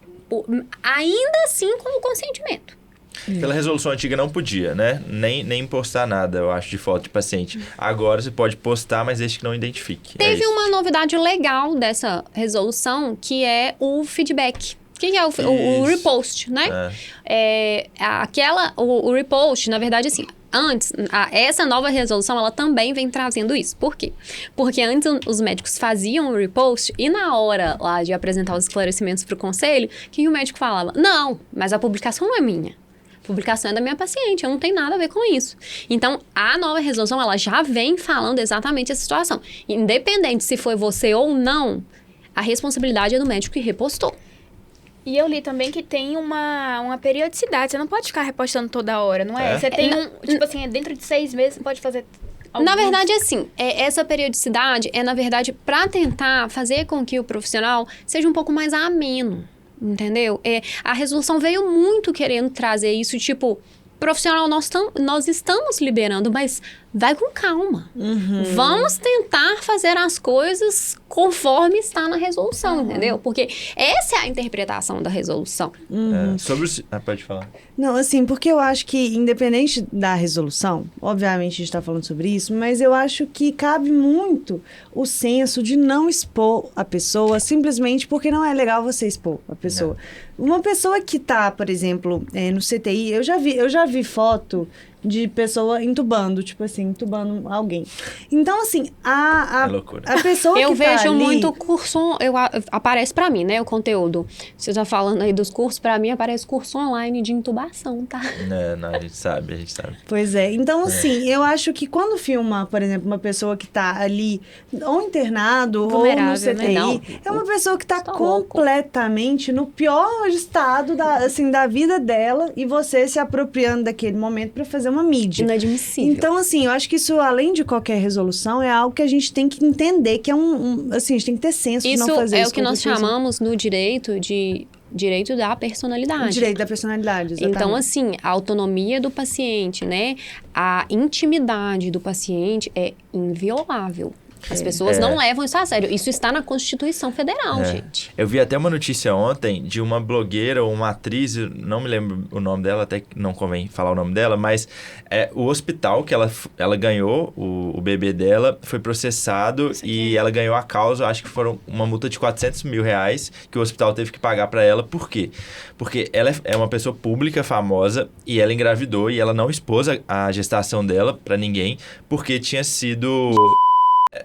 D: Ainda assim com o consentimento.
A: Pela resolução antiga não podia, né? Nem postar nada, eu acho, de foto de paciente. Agora você pode postar, mas desde que não identifique.
D: Teve uma novidade legal dessa resolução, que é o feedback. O que é o repost, né? O repost, na verdade, assim, antes, essa nova resolução, ela também vem trazendo isso. Por quê? Porque antes os médicos faziam o repost e na hora lá de apresentar os esclarecimentos para o conselho, o que o médico falava? Não, mas a publicação não é minha. A publicação é da minha paciente, eu não tenho nada a ver com isso. Então, a nova resolução, ela já vem falando exatamente essa situação. Independente se foi você ou não, a responsabilidade é do médico que repostou.
C: E eu li também que tem uma periodicidade. Você não pode ficar repostando toda hora, não é? Você tem tipo assim, dentro de 6 meses você pode fazer...
D: Na verdade, assim, essa periodicidade é, na verdade, para tentar fazer com que o profissional seja um pouco mais ameno, entendeu? A resolução veio muito querendo trazer isso, tipo, profissional, nós estamos liberando, mas vai com calma. Vamos tentar fazer as coisas conforme está na resolução, entendeu? Porque essa é a interpretação da resolução.
A: Sobre o... pode falar.
B: Não, assim, porque eu acho que, independente da resolução, obviamente a gente está falando sobre isso, mas eu acho que cabe muito o senso de não expor a pessoa simplesmente porque não é legal você expor a pessoa. Uma pessoa que tá, por exemplo, no CTI, eu já vi foto de pessoa entubando, tipo assim, entubando alguém. Então, assim,
A: é loucura.
B: A pessoa
D: eu
B: que tá
D: vejo
B: ali...
D: muito curso... aparece pra mim, né, o conteúdo. Você tá falando aí dos cursos, pra mim aparece curso online de intubação, tá?
A: Não, a gente sabe.
B: Pois é. Então, assim, eu acho que quando filma, por exemplo, uma pessoa que tá ali ou internado ou no CTI,
D: né? Não,
B: é uma pessoa que tá completamente no pior estado da vida dela e você se apropriando daquele momento pra fazer uma mídia.
D: Inadmissível.
B: Então, assim, eu acho que isso, além de qualquer resolução, é algo que a gente tem que entender, que é assim, a gente tem que ter senso de não fazer isso.
D: Isso é o que nós chamamos no direito de direito da personalidade.
B: O direito da personalidade, exatamente.
D: Então, assim, a autonomia do paciente, né? A intimidade do paciente é inviolável. As pessoas não levam isso a sério. Isso está na Constituição Federal, gente.
A: Eu vi até uma notícia ontem de uma blogueira ou uma atriz, não me lembro o nome dela, até que não convém falar o nome dela, mas o hospital que ela ganhou, o bebê dela, foi processado e ela ganhou a causa, acho que foram uma multa de R$400 mil que o hospital teve que pagar para ela. Por quê? Porque ela é uma pessoa pública, famosa, e ela engravidou e ela não expôs a gestação dela para ninguém, porque tinha sido...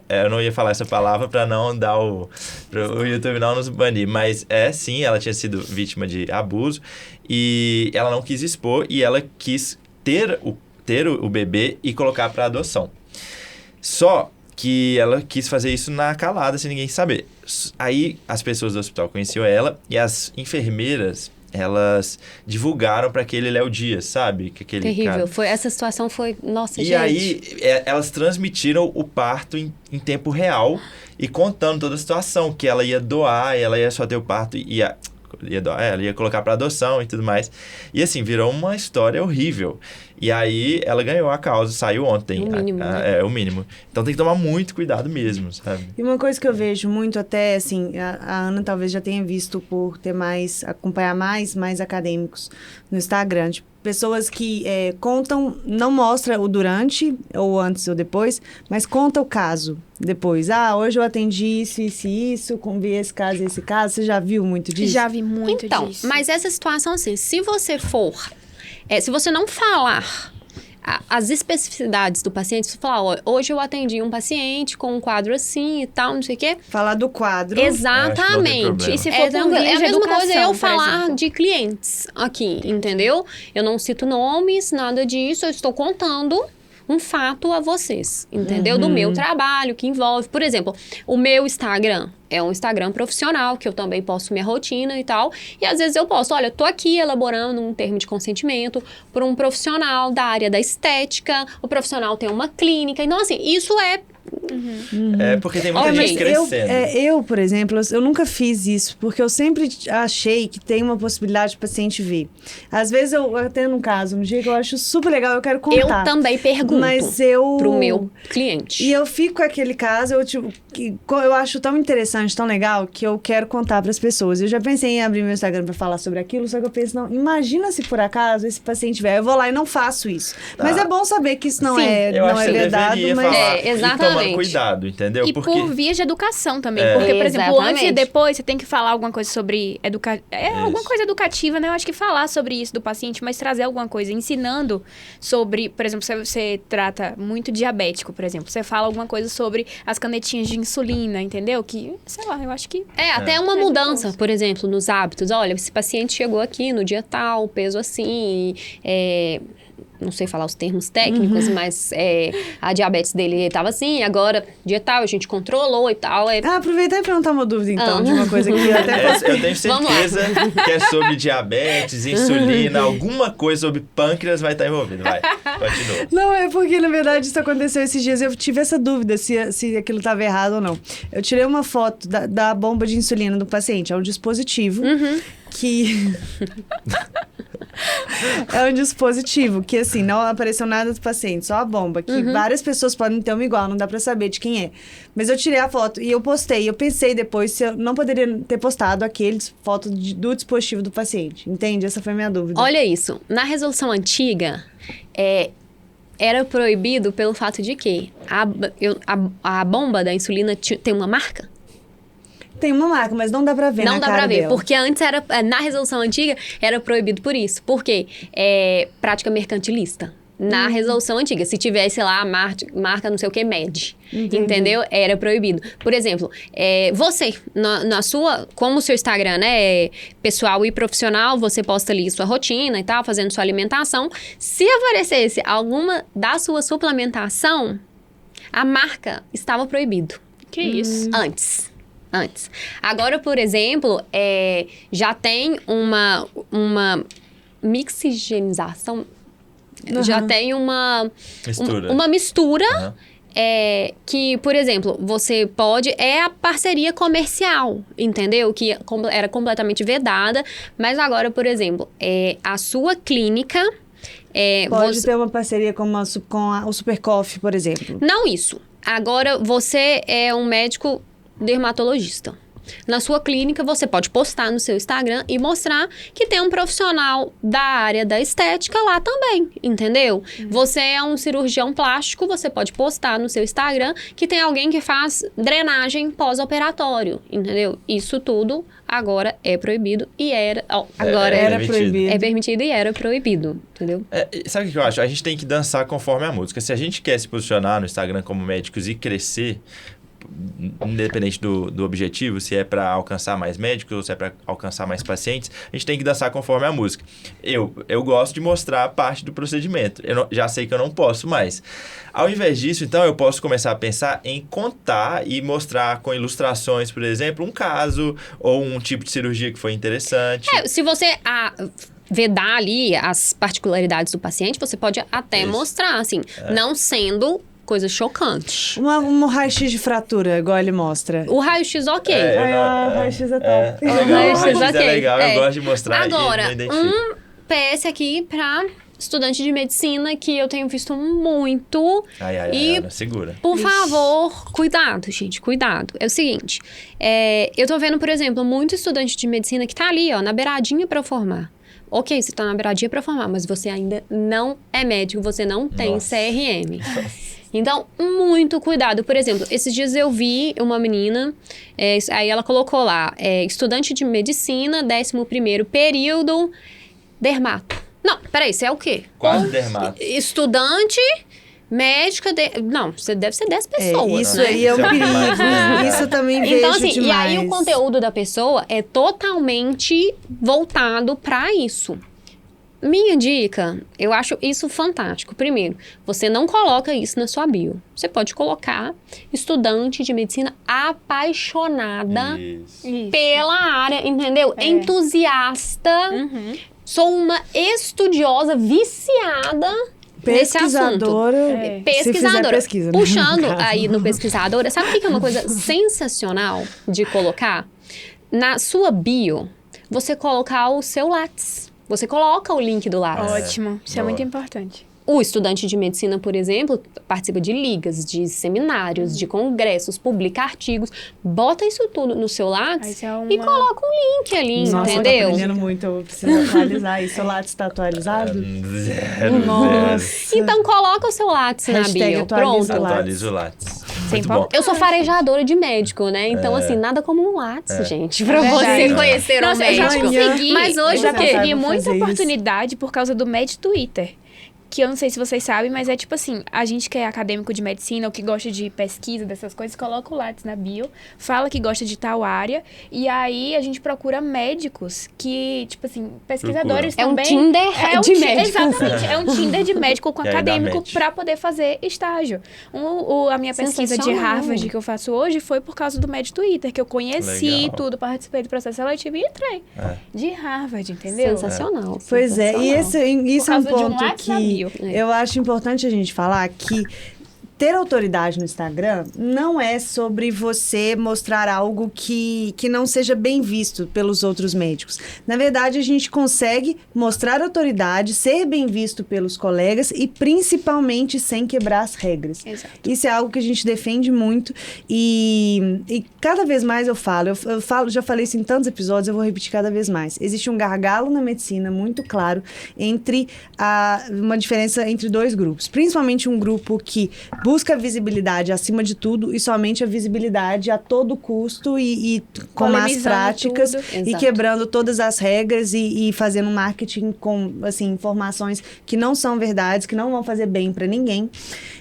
A: Eu não ia falar essa palavra para não dar o YouTube não nos banir, mas sim, ela tinha sido vítima de abuso e ela não quis expor e ela quis ter o bebê e colocar para adoção. Só que ela quis fazer isso na calada, sem ninguém saber. Aí as pessoas do hospital conheciam ela e as enfermeiras, elas divulgaram para aquele Léo Dias, sabe?
D: Terrível. Essa situação foi... Nossa, gente.
A: E aí, elas transmitiram o parto em tempo real e contando toda a situação, que ela ia doar, ela ia só ter o parto, ela ia colocar para adoção e tudo mais. E assim, virou uma história horrível. E aí, ela ganhou a causa, saiu ontem.
D: O mínimo, né?
A: O mínimo. Então, tem que tomar muito cuidado mesmo, sabe?
B: E uma coisa que eu vejo muito até, assim, a Ana talvez já tenha visto por ter acompanhar mais acadêmicos no Instagram, tipo, pessoas que contam, não mostra o durante, ou antes ou depois, mas conta o caso depois. Hoje eu atendi isso, vi esse caso e esse caso. Você já viu muito disso?
C: Já vi muito disso.
D: Então, mas essa situação, assim, se você se você não falar as especificidades do paciente, se falar, hoje eu atendi um paciente com um quadro assim e tal, não sei o quê.
B: Falar do quadro.
D: Exatamente.
C: E se for por via
D: a
C: de
D: mesma coisa
C: educação,
D: eu falar de clientes aqui, entendeu? Eu não cito nomes, nada disso, eu estou contando um fato a vocês, entendeu? Do meu trabalho, que envolve, por exemplo, o meu Instagram é um Instagram profissional, que eu também posto minha rotina e tal, e às vezes eu posto, olha, tô aqui elaborando um termo de consentimento por um profissional da área da estética, o profissional tem uma clínica, então assim, isso é
A: Porque tem muita
D: Ok,
A: gente crescendo.
B: Eu, por exemplo, eu nunca fiz isso, porque eu sempre achei que tem uma possibilidade de paciente ver. Às vezes eu atendo um caso, um dia que eu acho super legal, eu quero contar.
D: Eu também pergunto
B: Mas
D: pro meu cliente.
B: E eu fico com aquele caso, eu acho tão interessante, tão legal, que eu quero contar para as pessoas. Eu já pensei em abrir meu Instagram para falar sobre aquilo, só que eu penso, não, imagina se por acaso esse paciente vier, eu vou lá e não faço isso. Mas é bom saber que isso não
D: Sim,
A: Eu acho que você
B: vedado,
A: deveria
B: mas...
A: falar e
D: exatamente.
A: tomando cuidado, entendeu?
C: E por via de educação também. Porque, por exemplo,
D: Exatamente.
C: antes e depois, você tem que falar alguma coisa sobre alguma coisa educativa, né? Eu acho que falar sobre isso do paciente, mas trazer alguma coisa, ensinando sobre, por exemplo, você trata muito diabético, por exemplo. Você fala alguma coisa sobre as canetinhas de insulina, entendeu? Que, sei lá, eu acho que...
D: Até uma mudança, por exemplo, nos hábitos. Olha, esse paciente chegou aqui no dia tal, peso assim, não sei falar os termos técnicos, mas a diabetes dele estava assim, agora, dia tal, a gente controlou e tal.
B: aproveitar e perguntar uma dúvida, então, de uma coisa que eu até posso...
A: Eu tenho certeza que é sobre diabetes, insulina, alguma coisa sobre pâncreas vai estar envolvido. Vai, continua.
B: Não, é porque, na verdade, isso aconteceu esses dias. Eu tive essa dúvida se aquilo estava errado ou não. Eu tirei uma foto da bomba de insulina do paciente. É um dispositivo que... É um dispositivo que, assim, não apareceu nada do paciente, só a bomba. Que várias pessoas podem ter uma igual, não dá pra saber de quem é. Mas eu tirei a foto e eu postei. Eu pensei depois se eu não poderia ter postado aqueles fotos do dispositivo do paciente. Entende? Essa foi a minha dúvida.
D: Olha isso, na resolução antiga, era proibido pelo fato de que a bomba da insulina tem uma marca.
B: Tem uma marca, mas não dá pra ver
D: Não
B: na
D: dá
B: cara
D: pra ver,
B: dela.
D: porque antes na resolução antiga era proibido por isso. Por quê? Prática mercantilista. Na resolução antiga, se tivesse lá a marca não sei o que, MED, entendeu? Era proibido. Por exemplo, você, na sua, como o seu Instagram, né, pessoal e profissional, você posta ali sua rotina e tal, fazendo sua alimentação. Se aparecesse alguma da sua suplementação, a marca estava proibido.
C: Que isso?
D: Antes. Agora, por exemplo, já tem uma mixigenização, já tem uma mistura que, por exemplo, você pode... É a parceria comercial, entendeu? Que era completamente vedada, mas agora, por exemplo, a sua clínica...
B: Pode ter uma parceria com o Super Coffee, por exemplo.
D: Não isso. Agora, você é um médico dermatologista. Na sua clínica, você pode postar no seu Instagram e mostrar que tem um profissional da área da estética lá também, entendeu? Você é um cirurgião plástico, você pode postar no seu Instagram que tem alguém que faz drenagem pós-operatório, entendeu? Isso tudo agora é proibido e era
B: proibido.
D: É permitido e era proibido, entendeu?
A: Sabe o que eu acho? A gente tem que dançar conforme a música. Se a gente quer se posicionar no Instagram como médicos e crescer, independente do objetivo, se é para alcançar mais médicos ou se é para alcançar mais pacientes, a gente tem que dançar conforme a música. Eu gosto de mostrar parte do procedimento. Já sei que eu não posso mais. Ao invés disso, então, eu posso começar a pensar em contar e mostrar com ilustrações, por exemplo, um caso ou um tipo de cirurgia que foi interessante.
D: Se você vedar ali as particularidades do paciente, você pode até mostrar, assim, não sendo coisa chocante.
B: Um raio-x de fratura, igual ele mostra.
D: O raio-x, ok.
B: O raio-x é top.
A: Legal, o raio-x é
D: ok.
A: legal, eu gosto de mostrar.
D: Agora,
A: e identifico.
D: PS aqui pra estudante de medicina que eu tenho visto muito.
A: Ana, segura.
D: Por favor, cuidado, gente, cuidado. É o seguinte, eu tô vendo, por exemplo, muito estudante de medicina que tá ali, ó, na beiradinha pra formar. Ok, você tá na beiradinha pra formar, mas você ainda não é médico, você não tem CRM. Então, muito cuidado. Por exemplo, esses dias eu vi uma menina, aí ela colocou lá, estudante de medicina, 11º período, dermato. Não, peraí, isso é o quê?
A: Quase dermato.
D: Estudante, médica, não, você deve ser 10 pessoas,
B: isso
D: né?
B: aí é um perigo. Isso também vejo
D: então, assim,
B: demais.
D: E aí o conteúdo da pessoa é totalmente voltado para isso. Minha dica, eu acho isso fantástico. Primeiro, você não coloca isso na sua bio. Você pode colocar estudante de medicina apaixonada pela área, entendeu? Entusiasta. Sou uma estudiosa viciada nesse assunto.
B: Pesquisadora. Se fizer
D: Pesquisadora.
B: pesquisa, né?
D: Puxando
B: No caso.
D: aí no pesquisadora, sabe o que é uma coisa sensacional de colocar? Na sua bio, você colocar o seu Lattes. Você coloca o link do Lattes.
C: Ótimo. Isso é
A: Boa.
C: muito importante.
D: O estudante de medicina, por exemplo, participa de ligas, de seminários, de congressos, publica artigos, bota isso tudo no seu Lattes
C: Isso é
D: e coloca um link ali,
B: Nossa, eu tô
D: entendeu?
B: aprendendo muito, eu preciso atualizar isso. O Lattes está atualizado?
A: Zero.
B: Nossa.
D: Então coloca o seu Lattes na
B: Hashtag
D: bio,
B: atualiza
D: pronto.
B: lá.
A: Atualiza o Lattes.
C: Sem
A: Muito bom.
D: Eu sou farejadora de médico, né? Então, assim, nada como um Lattes, gente, pra você
B: Verdade.
D: conhecer um
C: Nossa, eu já
D: médico.
C: consegui.
D: Mas hoje
C: eu já
D: o quê?
C: consegui
B: Vou
C: muita
B: fazer isso.
C: oportunidade por causa do Med Twitter. Que eu não sei se vocês sabem, mas é tipo assim, a gente que é acadêmico de medicina ou que gosta de pesquisa, dessas coisas, coloca o Lattes na bio, fala que gosta de tal área, e aí a gente procura médicos que, tipo assim, pesquisadores
D: É um
C: também...
D: Tinder de médico.
C: Exatamente, é um Tinder de médico com
A: E aí dá
C: acadêmico
A: match.
C: pra poder fazer estágio. A minha pesquisa de
D: Sensacional.
C: Harvard que eu faço hoje foi por causa do Med Twitter, que eu conheci
A: Legal.
C: tudo, participei do processo seletivo e entrei.
A: É.
C: De Harvard, entendeu?
D: Sensacional.
B: Pois é, e
D: sensacional.
B: isso é um
C: causa de um
B: ponto
C: Lattes na
B: que
C: bio.
B: eu acho importante a gente falar que ter autoridade no Instagram não é sobre você mostrar algo que não seja bem visto pelos outros médicos. Na verdade, a gente consegue mostrar autoridade, ser bem visto pelos colegas e principalmente sem quebrar as regras.
C: Exato.
B: Isso é algo que a gente defende muito e cada vez mais eu falo, já falei isso em tantos episódios, eu vou repetir cada vez mais. Existe um gargalo na medicina muito claro entre uma diferença entre dois grupos, principalmente um grupo que busca visibilidade acima de tudo e somente a visibilidade a todo custo e com más
C: Polemizando
B: práticas
C: tudo.
B: e
D: Exato.
B: quebrando todas as regras e fazendo marketing com assim, informações que não são verdades, que não vão fazer bem para ninguém,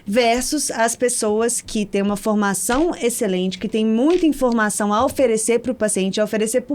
B: versus as pessoas que têm uma formação excelente, que têm muita informação a oferecer para o paciente, a oferecer para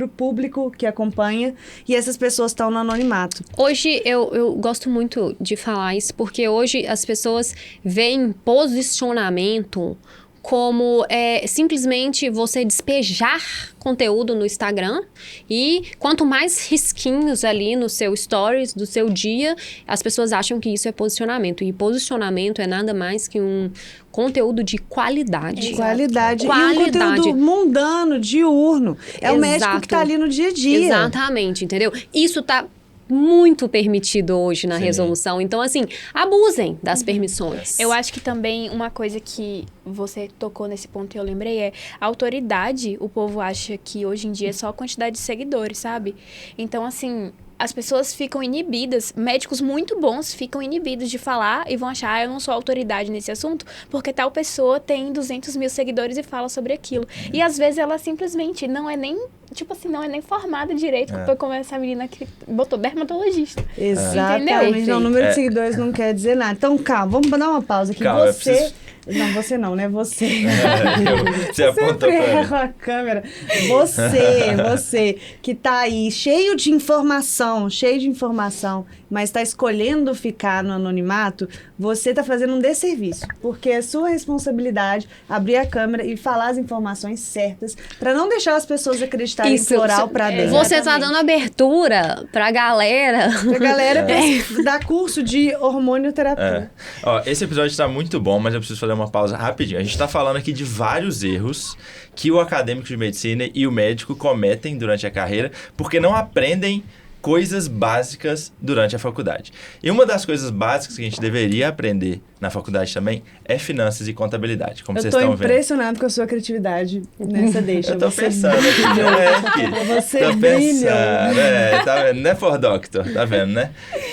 B: o público que acompanha, e essas pessoas estão no anonimato.
D: Hoje eu gosto muito de falar isso, porque hoje as pessoas veem posicionamento como simplesmente você despejar conteúdo no Instagram e quanto mais risquinhos ali no seu stories do seu dia, as pessoas acham que isso é posicionamento. E posicionamento é nada mais que um conteúdo de qualidade.
C: Exato.
B: Qualidade. E um
D: Qualidade.
B: conteúdo mundano, diurno. É o médico que
D: Exato.
B: tá ali no dia a dia.
D: Exatamente, entendeu? Isso tá muito permitido hoje na
A: Sim.
D: resolução. Então, assim, abusem das permissões.
C: Eu acho que também uma coisa que você tocou nesse ponto e eu lembrei é autoridade. O povo acha que hoje em dia é só a quantidade de seguidores, sabe? Então, assim, as pessoas ficam inibidas, médicos muito bons ficam inibidos de falar e vão achar, eu não sou autoridade nesse assunto, porque tal pessoa tem 200 mil seguidores e fala sobre aquilo. E às vezes ela simplesmente não é nem, tipo assim, não é nem formada direito, como essa menina que botou dermatologista.
B: Exatamente.
C: Entendeu?
B: Não, o número
A: É.
B: de seguidores não quer dizer nada. Então, calma, vamos dar uma pausa aqui.
A: Calma, eu
B: Você...
A: preciso-
B: Não, você não, né? Você.
A: Você apontou
B: Sempre
A: pra
B: erra
A: mim.
B: a câmera. Você que tá aí cheio de informação, mas tá escolhendo ficar no anonimato, você tá fazendo um desserviço. Porque é sua responsabilidade abrir a câmera e falar as informações certas pra não deixar as pessoas acreditarem
D: Isso,
B: em floral pra dentro.
D: Você tá
C: Exatamente.
D: dando abertura pra galera.
B: Pra galera dar curso de hormonioterapia.
A: Ó, esse episódio tá muito bom, mas eu preciso fazer uma pausa rapidinho. A gente tá falando aqui de vários erros que o acadêmico de medicina e o médico cometem durante a carreira porque não aprendem coisas básicas durante a faculdade. E uma das coisas básicas que a gente deveria aprender na faculdade também é finanças e contabilidade, como
B: Eu
A: vocês
B: tô
A: estão vendo.
B: impressionado com a sua criatividade nessa deixa.
A: Eu tô
B: Você
A: pensando aqui,
B: Você
A: tô
B: brilha.
A: pensando, tá vendo? Não é for doctor, tá vendo, né?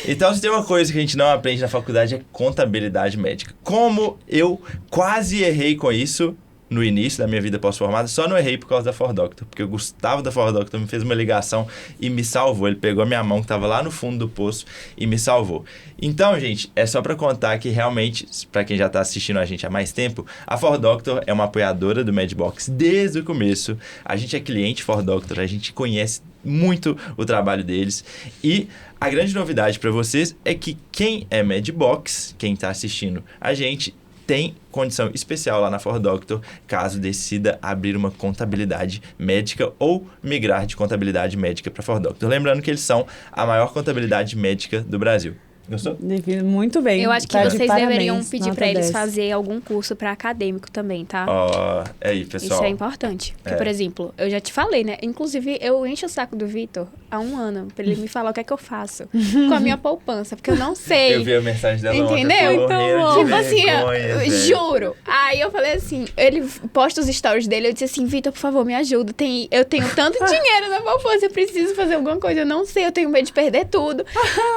A: Então, se tem uma coisa que a gente não aprende na faculdade é contabilidade médica. Como eu quase errei com isso no início da minha vida pós-formada, só não errei por causa da For Doctor, porque o Gustavo da For Doctor me fez uma ligação e me salvou. Ele pegou a minha mão que estava lá no fundo do poço e me salvou. Então, gente, é só para contar que realmente, para quem já está assistindo a gente há mais tempo, a For Doctor é uma apoiadora do Medbox desde o começo. A gente é cliente For Doctor, a gente conhece muito o trabalho deles e a grande novidade para vocês é que quem é Medbox, quem está assistindo a gente, tem condição especial lá na For Doctor, caso decida abrir uma contabilidade médica ou migrar de contabilidade médica para For Doctor. Lembrando que eles são a maior contabilidade médica do Brasil. Gostou?
B: Muito bem.
C: Eu acho que
B: Tá de
C: vocês deveriam
B: parabéns,
C: pedir
B: nota
C: pra eles
B: 10.
C: fazer algum curso pra acadêmico também, tá?
A: Ó, aí, pessoal.
C: Isso é importante. Porque,
A: É.
C: por exemplo, eu já te falei, né? Inclusive, eu encho o saco do Vitor há 1 ano pra ele me falar o que é que eu faço com a minha poupança, porque eu não sei.
A: Eu vi a mensagem dela ontem,
C: Entendeu?
A: eu tô morrendo de
C: Tipo assim,
A: vergonha,
C: eu
A: velho.
C: juro. Aí eu falei assim, ele posta os stories dele, eu disse assim, Vitor, por favor, me ajuda. Eu tenho tanto dinheiro na poupança, eu preciso fazer alguma coisa, eu não sei, eu tenho medo de perder tudo.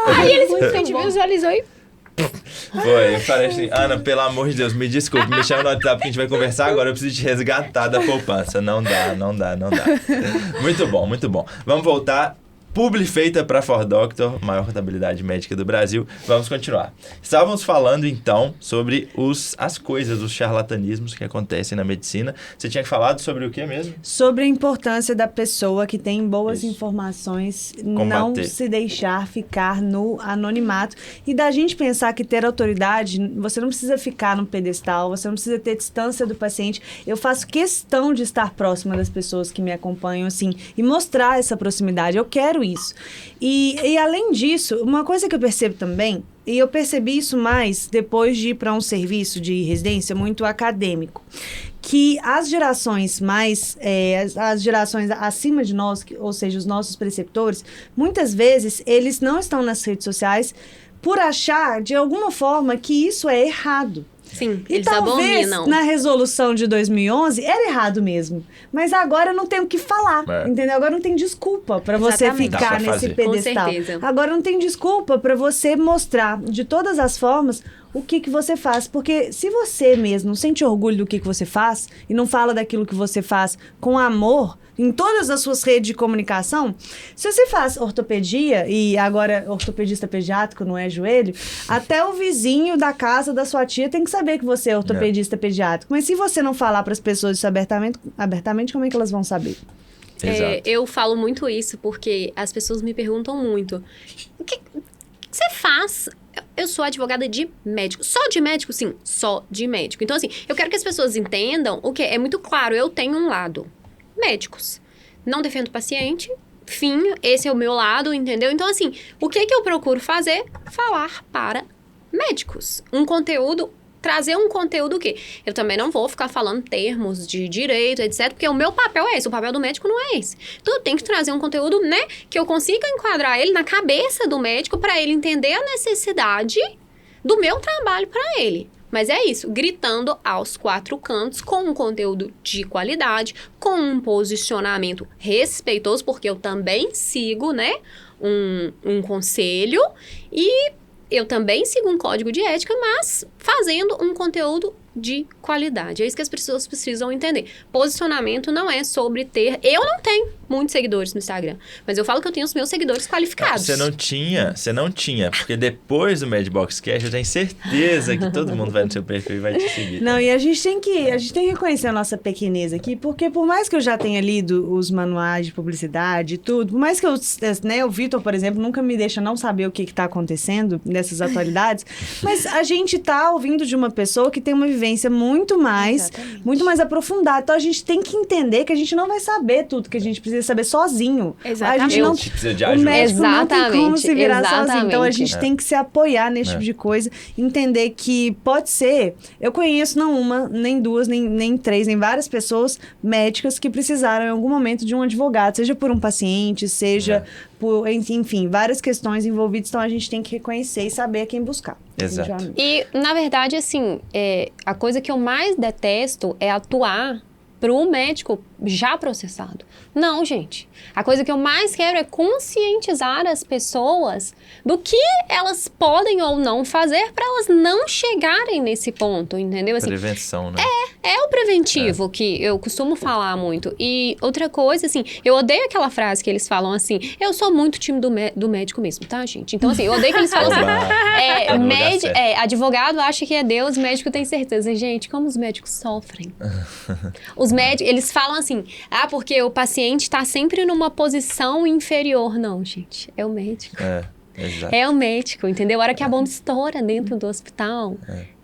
C: Aí ele simplesmente visualizou e
A: Foi, eu falei assim, Ana, pelo amor de Deus, me desculpe, me chama no WhatsApp que a gente vai conversar agora, eu preciso te resgatar da poupança. Não dá. Muito bom, muito bom. Vamos voltar. Publi feita para 4Doctor, maior contabilidade médica do Brasil. Vamos continuar. Estávamos falando, então, sobre as coisas, os charlatanismos que acontecem na medicina. Você tinha falado sobre o que mesmo?
B: Sobre a importância da pessoa que tem boas
A: Isso.
B: informações
A: Combater.
B: não se deixar ficar no anonimato e da gente pensar que ter autoridade, você não precisa ficar no pedestal, você não precisa ter distância do paciente. Eu faço questão de estar próxima das pessoas que me acompanham, assim, e mostrar essa proximidade. Eu quero isso. E além disso, uma coisa que eu percebo também, e eu percebi isso mais depois de ir para um serviço de residência muito acadêmico, que as gerações as gerações acima de nós, ou seja, os nossos preceptores, muitas vezes eles não estão nas redes sociais por achar, de alguma forma, que isso é errado.
D: Sim,
B: E
D: eles
B: talvez,
D: abominam.
B: na resolução de 2011, era errado mesmo. Mas agora não tem o que falar,
A: É.
B: entendeu? Agora não tem desculpa para você
C: Exatamente.
A: Dá
B: ficar
A: pra
B: nesse
A: fazer.
B: pedestal.
D: Com certeza.
B: Agora não tem desculpa para você mostrar de todas as formas o que você faz. Porque se você mesmo não sente orgulho do que você faz e não fala daquilo que você faz com amor, em todas as suas redes de comunicação, se você faz ortopedia, e agora ortopedista pediátrico não é joelho, até o vizinho da casa da sua tia tem que saber que você é ortopedista pediátrico. Mas se você não falar para as pessoas isso abertamente, como é que elas vão saber?
A: Exato.
D: Eu falo muito isso porque as pessoas me perguntam muito. O que você faz? Eu sou advogada de médico. Só de médico? Sim, só de médico. Então, assim, eu quero que as pessoas entendam o que é muito claro. Eu tenho um lado. Médicos. Não defendo paciente. Fim, esse é o meu lado, entendeu? Então, assim, o que eu procuro fazer? Falar para médicos. Trazer um conteúdo que eu também não vou ficar falando termos de direito, etc, porque o meu papel é esse, o papel do médico não é esse. Então, eu tenho que trazer um conteúdo, né, que eu consiga enquadrar ele na cabeça do médico para ele entender a necessidade do meu trabalho para ele. Mas é isso, gritando aos 4 cantos, com um conteúdo de qualidade, com um posicionamento respeitoso, porque eu também sigo, né, um conselho e eu também sigo um código de ética, mas fazendo um conteúdo de qualidade. É isso que as pessoas precisam entender. Posicionamento não é sobre ter... Eu não tenho muitos seguidores no Instagram, mas eu falo que eu tenho os meus seguidores qualificados.
A: Você não tinha, porque depois do Medbox Cash, eu tenho certeza que todo mundo vai no seu perfil e vai te seguir.
B: Não, e a gente tem que reconhecer a nossa pequenez aqui, porque por mais que eu já tenha lido os manuais de publicidade e tudo, por mais que o Vitor, por exemplo, nunca me deixa não saber o que está acontecendo nessas atualidades, mas a gente tá ouvindo de uma pessoa que tem uma vivência muito mais aprofundada. Então a gente tem que entender que a gente não vai saber tudo que a gente precisa saber sozinho.
C: Exatamente.
B: A gente não,
A: Precisa de
B: o
A: ajuda.
B: médico não tem como se virar
D: Exatamente.
B: sozinho. Então a gente tem que se apoiar nesse tipo de coisa, entender que pode ser. Eu conheço não uma, nem duas, nem três, nem várias pessoas médicas que precisaram em algum momento de um advogado, seja por um paciente, seja por, enfim, várias questões envolvidas. Então a gente tem que reconhecer e saber a quem buscar.
A: Exato.
B: definitivamente.
D: E, na verdade, assim, a coisa que eu mais detesto é atuar pro médico já processado. Não, gente. A coisa que eu mais quero é conscientizar as pessoas do que elas podem ou não fazer para elas não chegarem nesse ponto, entendeu? Assim,
A: Prevenção, né?
D: é o preventivo que eu costumo falar muito. E outra coisa, assim, eu odeio aquela frase que eles falam assim, eu sou muito time do médico mesmo, tá, gente? Então, assim, eu odeio que eles falam assim,
A: Tá no lugar certo.
D: advogado acha que é Deus, médico tem certeza. Gente, como os médicos sofrem. Os médicos, eles falam assim, porque o paciente tá sempre numa posição inferior. Não, gente, é o médico.
A: Exato.
D: É o médico, entendeu? A hora que a bomba estoura dentro do hospital,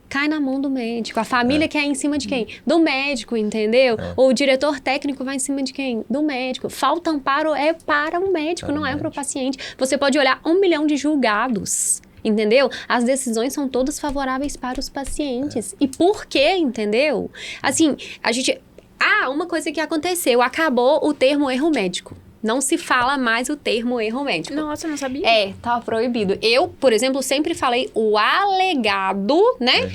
D: cai na mão do médico. A família quer ir em cima de quem? Do médico, entendeu? O diretor técnico vai em cima de quem? Do médico. Falta amparo é para o médico, não é para o paciente. Você pode olhar 1 milhão de julgados entendeu? As decisões são todas favoráveis para os pacientes. E por quê, entendeu? Assim, a gente... uma coisa que aconteceu, acabou o termo erro médico. Não se fala mais o termo erro médico.
C: Nossa, eu não sabia.
D: Tá proibido. Eu, por exemplo, sempre falei o alegado, né?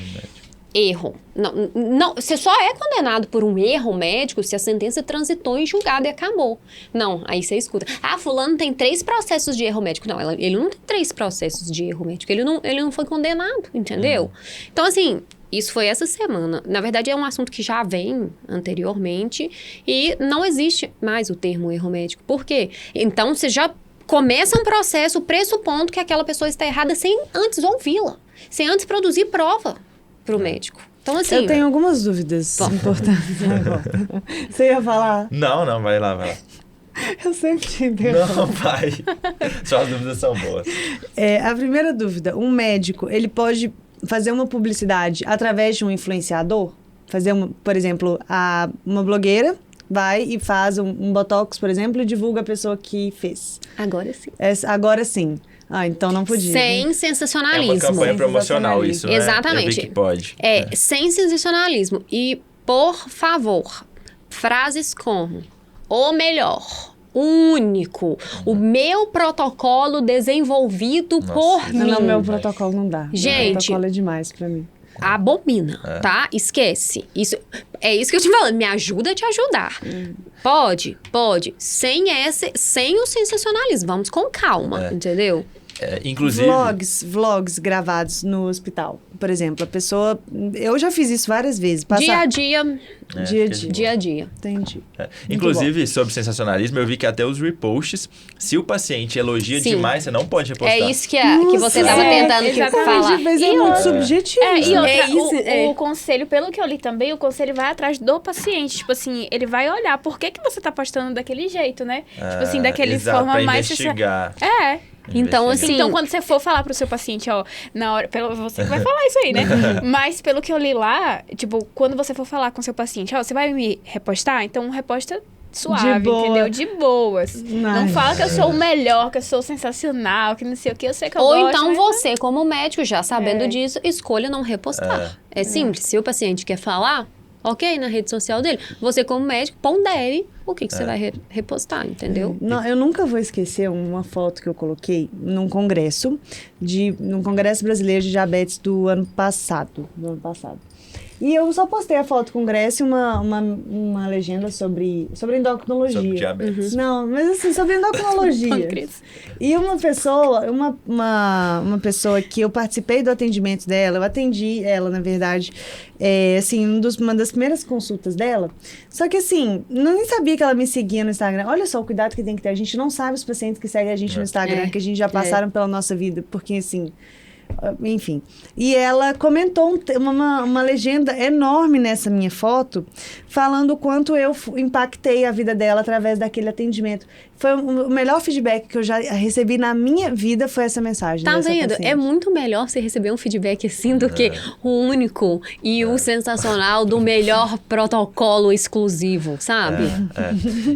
D: Erro. Não, você só é condenado por um erro médico se a sentença transitou em julgado e acabou. Não, aí você escuta. Fulano tem 3 processos de erro médico. Não, ele não tem 3 processos de erro médico. Ele não foi condenado, entendeu? Então, assim... Isso foi essa semana. Na verdade, é um assunto que já vem anteriormente e não existe mais o termo erro médico. Por quê? Então, você já começa um processo pressupondo que aquela pessoa está errada sem antes ouvi-la, sem antes produzir prova para o médico. Então, assim...
B: Eu tenho algumas dúvidas importantes agora. Você ia falar?
A: Não, vai lá.
B: Eu sempre tive.
A: Não, vai. Suas dúvidas são boas.
B: A primeira dúvida, um médico, ele pode... fazer uma publicidade através de um influenciador, por exemplo, uma blogueira vai e faz um botox, por exemplo, e divulga a pessoa que fez.
D: Agora sim.
B: Agora sim. Então não podia.
D: Sem
B: né?
D: sensacionalismo.
A: É uma campanha promocional isso, né?
D: Exatamente.
A: Eu vi que pode.
D: Sem sensacionalismo. E, por favor, frases como o melhor... único. O meu protocolo desenvolvido por mim.
B: Não, meu protocolo não dá.
D: Gente...
B: Meu protocolo é demais pra mim.
D: Abomina, tá? Esquece. É isso que eu te falando. Me ajuda a te ajudar. Pode. Sem o sensacionalismo. Vamos com calma, entendeu?
A: Inclusive...
B: Vlogs gravados no hospital. Por exemplo, a pessoa... Eu já fiz isso várias vezes.
D: Dia a dia.
B: Dia a dia. Entendi.
A: Inclusive, sobre sensacionalismo, eu vi que até os reposts, se o paciente elogia demais, você não pode repostar.
D: É isso que você estava tentando falar.
B: Mas é muito subjetivo.
C: O conselho, pelo que eu li também, o conselho vai atrás do paciente. Tipo assim, ele vai olhar por que você tá postando daquele jeito, né? Tipo assim, daquele forma
A: pra
C: mais...
A: investigar.
D: Então, assim...
C: Então, quando você for falar pro seu paciente, na hora... Você que vai falar isso aí, né? Mas, pelo que eu li lá, tipo, quando você for falar com seu paciente, você vai me repostar? Então, reposta suave, entendeu? De boas. Não fala que eu sou o melhor, que eu sou sensacional, que não sei o que, eu sei que eu gosto.
D: Ou então você, como médico, já sabendo disso, escolha não repostar. É simples. Se o paciente quer falar... Ok, na rede social dele. Você, como médico, pondere o que você vai repostar, entendeu?
B: Não, eu nunca vou esquecer uma foto que eu coloquei num congresso brasileiro de diabetes do ano passado. E eu só postei a foto do congresso e uma legenda sobre endocrinologia.
A: Sobre diabetes.
B: Não, mas assim, sobre endocrinologia. E uma pessoa que eu participei do atendimento dela, eu atendi ela, na verdade, assim, uma das primeiras consultas dela. Só que assim, nem sabia que ela me seguia no Instagram. Olha só o cuidado que tem que ter. A gente não sabe os pacientes que seguem a gente no Instagram, que a gente já passaram pela nossa vida, porque assim... Enfim, e ela comentou uma legenda enorme nessa minha foto, falando o quanto eu impactei a vida dela através daquele atendimento. Foi o melhor feedback que eu já recebi na minha vida, foi essa mensagem.
D: Tá vendo? Paciente. É muito melhor você receber um feedback assim do que o único e o sensacional do melhor protocolo exclusivo, sabe?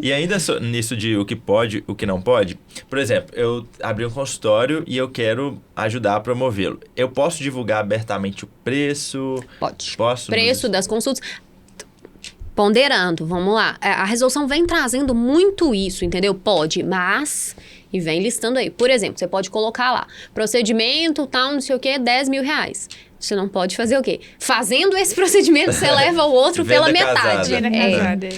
A: E ainda nisso de o que pode, o que não pode, por exemplo, eu abri um consultório e eu quero ajudar a promovê-lo. Eu posso divulgar abertamente o preço?
D: Pode.
A: Posso?
D: Preço das consultas. Ponderando, vamos lá. A resolução vem trazendo muito isso, entendeu? Pode, mas... E vem listando aí. Por exemplo, você pode colocar lá, procedimento, tal, não sei o quê, R$10.000. Você não pode fazer o quê? Fazendo esse procedimento, você leva o outro pela metade.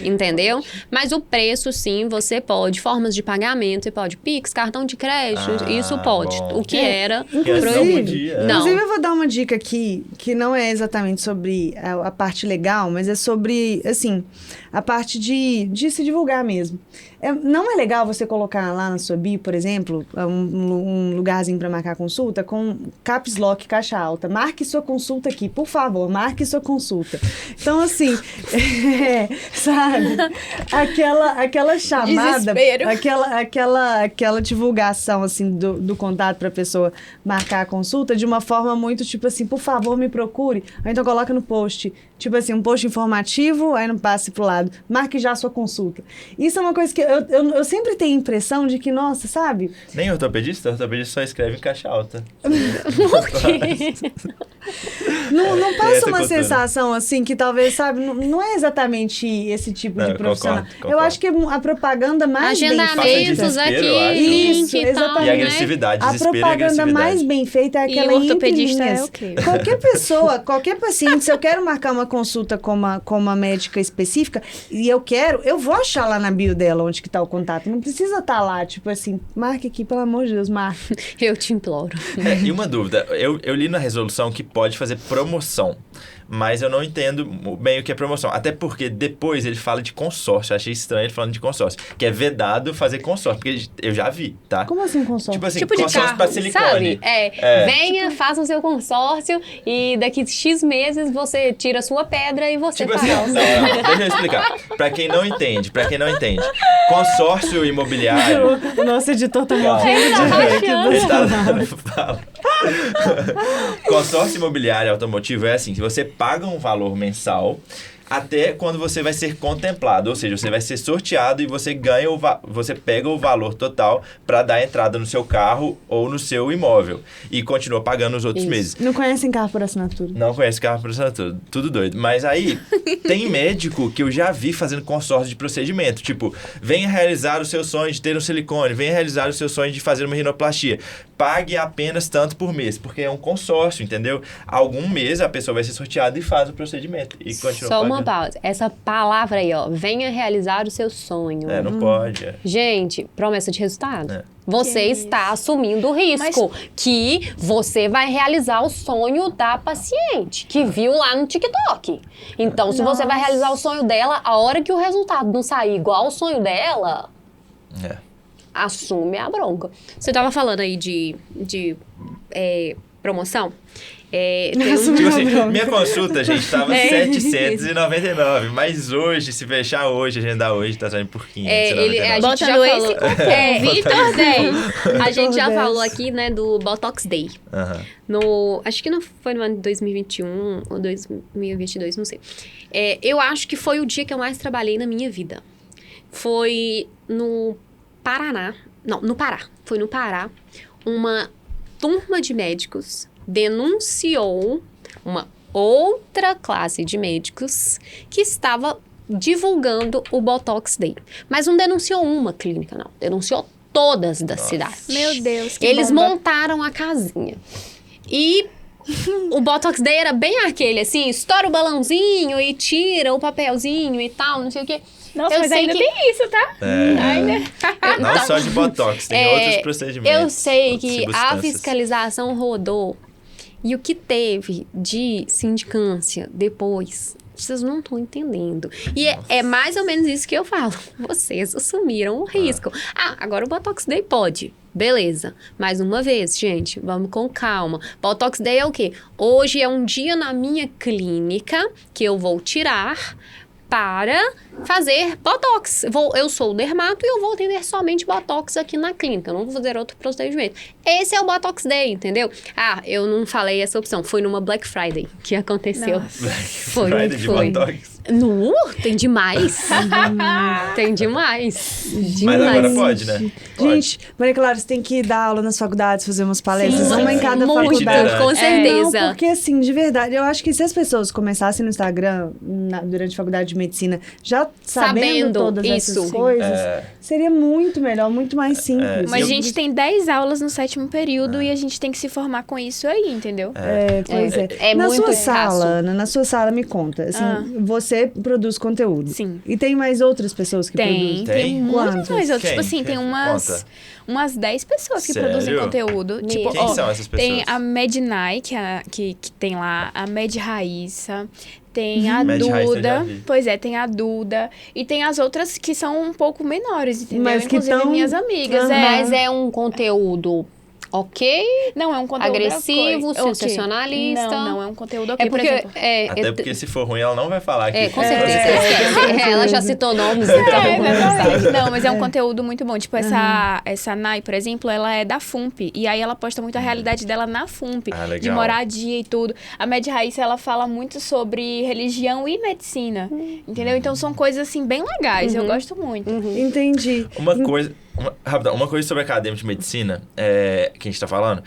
D: Entendeu? Mas o preço, sim, você pode. Formas de pagamento, você pode. Pix, cartão de crédito, isso pode. Bom. O que era
B: proibido. Inclusive, eu vou dar uma dica aqui, que não é exatamente sobre a parte legal, mas é sobre, assim, a parte de se divulgar mesmo. Não é legal você colocar lá na sua bio, por exemplo, um lugarzinho para marcar consulta com caps lock, caixa alta. Marque sua consulta aqui, por favor, marque sua consulta. Então, assim, sabe? Aquela chamada,
C: Desespero.
B: aquela divulgação, assim, do contato pra pessoa marcar a consulta de uma forma muito, tipo assim, por favor, me procure. Ou então coloca no post, tipo assim, um post informativo, aí não passe pro lado. Marque já a sua consulta. Isso é uma coisa que eu sempre tenho a impressão de que, nossa, sabe?
A: Nem ortopedista só escreve em caixa alta.
B: Não passa
A: essa
B: uma
A: cultura.
B: sensação, assim, que talvez, sabe, não é exatamente esse tipo de
A: Não,
B: profissional.
A: concordo.
B: Eu acho que a propaganda mais bem feita...
D: Agendamentos
A: desespero,
D: aqui,
A: eu acho.
D: link
B: Isso,
D: e tal,
B: exatamente.
A: E
D: né?
A: agressividade,
B: A
A: desespero e
B: propaganda
A: agressividade.
B: mais bem feita é
C: E
B: aquela
C: o
B: entre
C: ortopedista
B: linhas.
C: é o quê?
B: Qualquer pessoa, qualquer paciente, se eu quero marcar uma consulta com uma médica específica e eu vou achar lá na bio dela onde que tá o contato. Não precisa estar lá, tipo assim, marque aqui, pelo amor de Deus, marque.
D: Eu te imploro.
A: E uma dúvida, eu li na resolução que pode fazer promoção, mas eu não entendo bem o que é promoção. Até porque depois ele fala de consórcio. Eu achei estranho ele falando de consórcio. Que é vedado fazer consórcio, porque eu já vi, tá?
B: Como assim consórcio?
A: Tipo assim,
D: Tipo de
A: consórcio
D: carro,
A: pra silicone.
D: sabe? Venha, faça o seu consórcio e daqui X meses você tira a sua pedra e você
A: Tipo assim,
D: paga o
A: não,
D: seu.
A: deixa eu explicar. Pra quem não entende, consórcio imobiliário...
B: O nosso editor tá
A: Calma.
B: morrendo de rir aqui do
A: Ele tá fala. Consórcio imobiliário automotivo é assim, que você paga um valor mensal até quando você vai ser contemplado, ou seja, você vai ser sorteado e você ganha você pega o valor total para dar entrada no seu carro ou no seu imóvel e continua pagando os outros meses.
B: Não conhecem carro por assinatura?
A: Não conheço carro por assinatura, tudo doido. Mas aí, tem médico que eu já vi fazendo consórcio de procedimento. Tipo, venha realizar o seu sonho de ter um silicone, venha realizar o seu sonho de fazer uma rinoplastia. Pague apenas tanto por mês, porque é um consórcio, entendeu? Algum mês a pessoa vai ser sorteada e faz o procedimento. E continua
D: Só
A: pagando.
D: uma pausa. Essa palavra aí, ó. Venha realizar o seu sonho.
A: Não pode.
D: Gente, promessa de resultado.
A: É.
D: Você
C: Que
D: está assumindo o risco que você vai realizar o sonho da paciente, que viu lá no TikTok. Então, se você vai realizar o sonho dela, a hora que o resultado não sair igual ao sonho dela, assume a bronca.
C: Você tava falando aí de promoção?
A: Tipo assim, minha consulta, gente, tava 799, mas hoje, se fechar hoje, agendar hoje, tá saindo por 599.
D: A gente
C: Bota
D: já
C: no
D: falou.
C: esse cupom, Vitor 10.
D: A gente já
B: Vitor
D: falou
B: 10.
D: aqui, né, do Botox Day. Acho que não foi no ano de 2021 ou 2022, não sei. Eu acho que foi o dia que eu mais trabalhei na minha vida. Foi no Paraná. Não, no Pará. Foi no Pará. Uma turma de médicos denunciou uma outra classe de médicos que estava divulgando o Botox Day. Mas não denunciou uma clínica, não. Denunciou todas da cidade.
C: Meu Deus, que
D: Eles
C: bomba.
D: montaram a casinha. E o Botox Day era bem aquele, assim, estoura o balãozinho e tira o papelzinho e tal, não sei o quê.
C: Nossa,
D: Eu
C: mas
D: sei
C: ainda
D: que-
C: tem isso, tá?
A: Não
D: Então,
A: só de Botox, tem outros procedimentos.
D: Eu sei
A: outras
D: que a
A: substâncias.
D: fiscalização rodou e o que teve de sindicância depois, vocês não estão entendendo. E é mais ou menos isso que eu falo. Vocês assumiram o risco. Agora o Botox Day pode. Beleza. Mais uma vez, gente, vamos com calma. Botox Day é o quê? Hoje é um dia na minha clínica que eu vou tirar para fazer Botox. Eu sou dermato e eu vou atender somente Botox aqui na clínica. Eu não vou fazer outro procedimento. Esse é o Botox Day, entendeu? Eu não falei essa opção. Foi numa Black Friday que aconteceu. Foi.
A: Friday de Botox.
D: Tem demais. Tem demais.
A: Mas agora pode, né? Pode.
B: Gente, Maria Clara, você tem que dar aula nas faculdades, fazer umas palestras,
A: Sim,
B: uma em cada
D: muito,
B: faculdade.
D: com certeza.
B: Não, porque assim, de verdade, eu acho que se as pessoas começassem no Instagram, durante a faculdade de medicina, já sabendo todas essas
D: isso.
B: coisas, seria muito melhor, muito mais simples.
C: Mas
A: Eu-
C: a gente tem 10 aulas no 7º período e a gente tem que se formar com isso aí, entendeu?
B: Pois é.
D: É
B: na
D: muito
B: sua
D: escasso.
B: sala, Ana, na sua sala, me conta. Assim, você produz conteúdo.
C: Sim.
B: E tem mais outras pessoas que
C: Tem
B: produzem?
C: muitas
B: Quantas?
C: mais outras.
A: Quem?
C: Tipo assim, tem
A: Quem?
C: umas 10 pessoas que
A: Sério?
C: produzem conteúdo. Tipo,
A: Quem são essas pessoas?
C: tem a Mednai, que tem lá, a Med Raíssa, tem a
A: Med Raíssa eu já
C: Duda.
A: vi.
C: Pois é, tem a Duda. E tem as outras que são um pouco menores, entendeu?
B: Mas que
C: Inclusive
B: tão-
C: minhas amigas.
B: Aham.
C: É.
D: Mas é um conteúdo ok,
C: Não, é um conteúdo
D: agressivo,
C: ok.
D: sensacionalista.
C: Não, é um conteúdo ok,
D: É porque...
C: por exemplo.
A: Até porque se for ruim, ela não vai falar que
D: Com certeza, esquece. Ela já citou nomes, então...
C: Exatamente. Não, mas é um conteúdo muito bom. Tipo, essa Nai, por exemplo, ela é da FUMP. E aí ela posta muito a realidade dela na FUMP.
A: Legal.
C: De moradia e tudo. A Mad Raíssa, ela fala muito sobre religião e medicina. Entendeu? Então são coisas, assim, bem legais. Eu gosto muito.
B: Entendi.
A: Uma coisa sobre acadêmico de medicina, que a gente tá falando,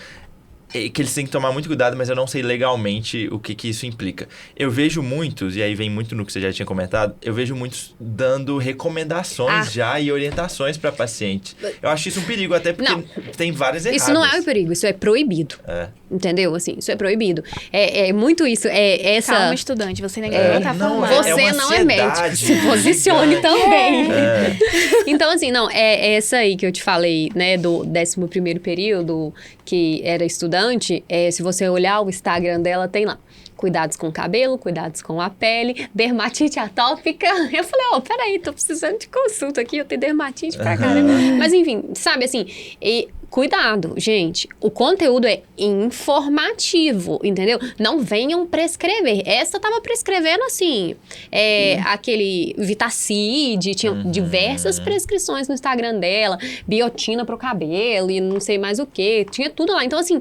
A: é que eles têm que tomar muito cuidado, mas eu não sei legalmente o que isso implica. Eu vejo muitos, e aí vem muito no que você já tinha comentado, eu vejo muitos dando recomendações já e orientações para pacientes. Eu acho isso um perigo, até porque tem várias erradas.
D: Isso não é um perigo, isso é proibido. Entendeu? Assim, isso é proibido. É muito isso. Essa...
C: Calma, estudante, você ainda não tá formado.
D: Você não é médico, se posicione também. Então, assim, não, é essa aí que eu te falei, né, do 11º período, que era estudante, se você olhar o Instagram dela, tem lá. Cuidados com o cabelo, cuidados com a pele, dermatite atópica. Eu falei, peraí, tô precisando de consulta aqui, eu tenho dermatite pra caramba. Mas enfim, sabe assim, cuidado, gente. O conteúdo é informativo, entendeu? Não venham prescrever. Essa tava prescrevendo, assim, aquele Vitacid, tinha diversas prescrições no Instagram dela, biotina pro cabelo e não sei mais o que. Tinha tudo lá. Então, assim,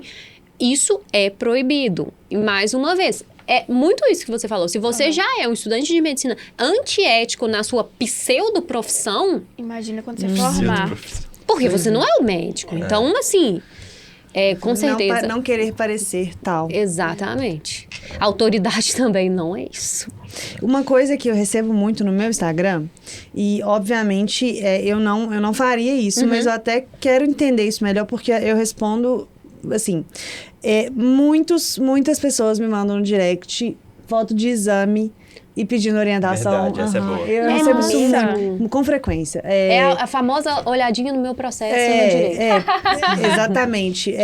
D: isso é proibido. E, mais uma vez, é muito isso que você falou. Se você já é um estudante de medicina antiético na sua pseudo-profissão...
C: Imagina quando você formar.
D: Porque você não é o médico. Então, assim, com certeza...
B: Não querer parecer tal.
D: Exatamente. Autoridade também não é isso.
B: Uma coisa que eu recebo muito no meu Instagram, e obviamente eu não faria isso, mas eu até quero entender isso melhor, porque eu respondo... Assim, muitas pessoas me mandam no direct foto de exame e pedindo orientação.
A: Verdade, essa é boa.
B: Eu recebo isso muito, com frequência.
D: A famosa olhadinha no meu processo no direito.
B: Exatamente.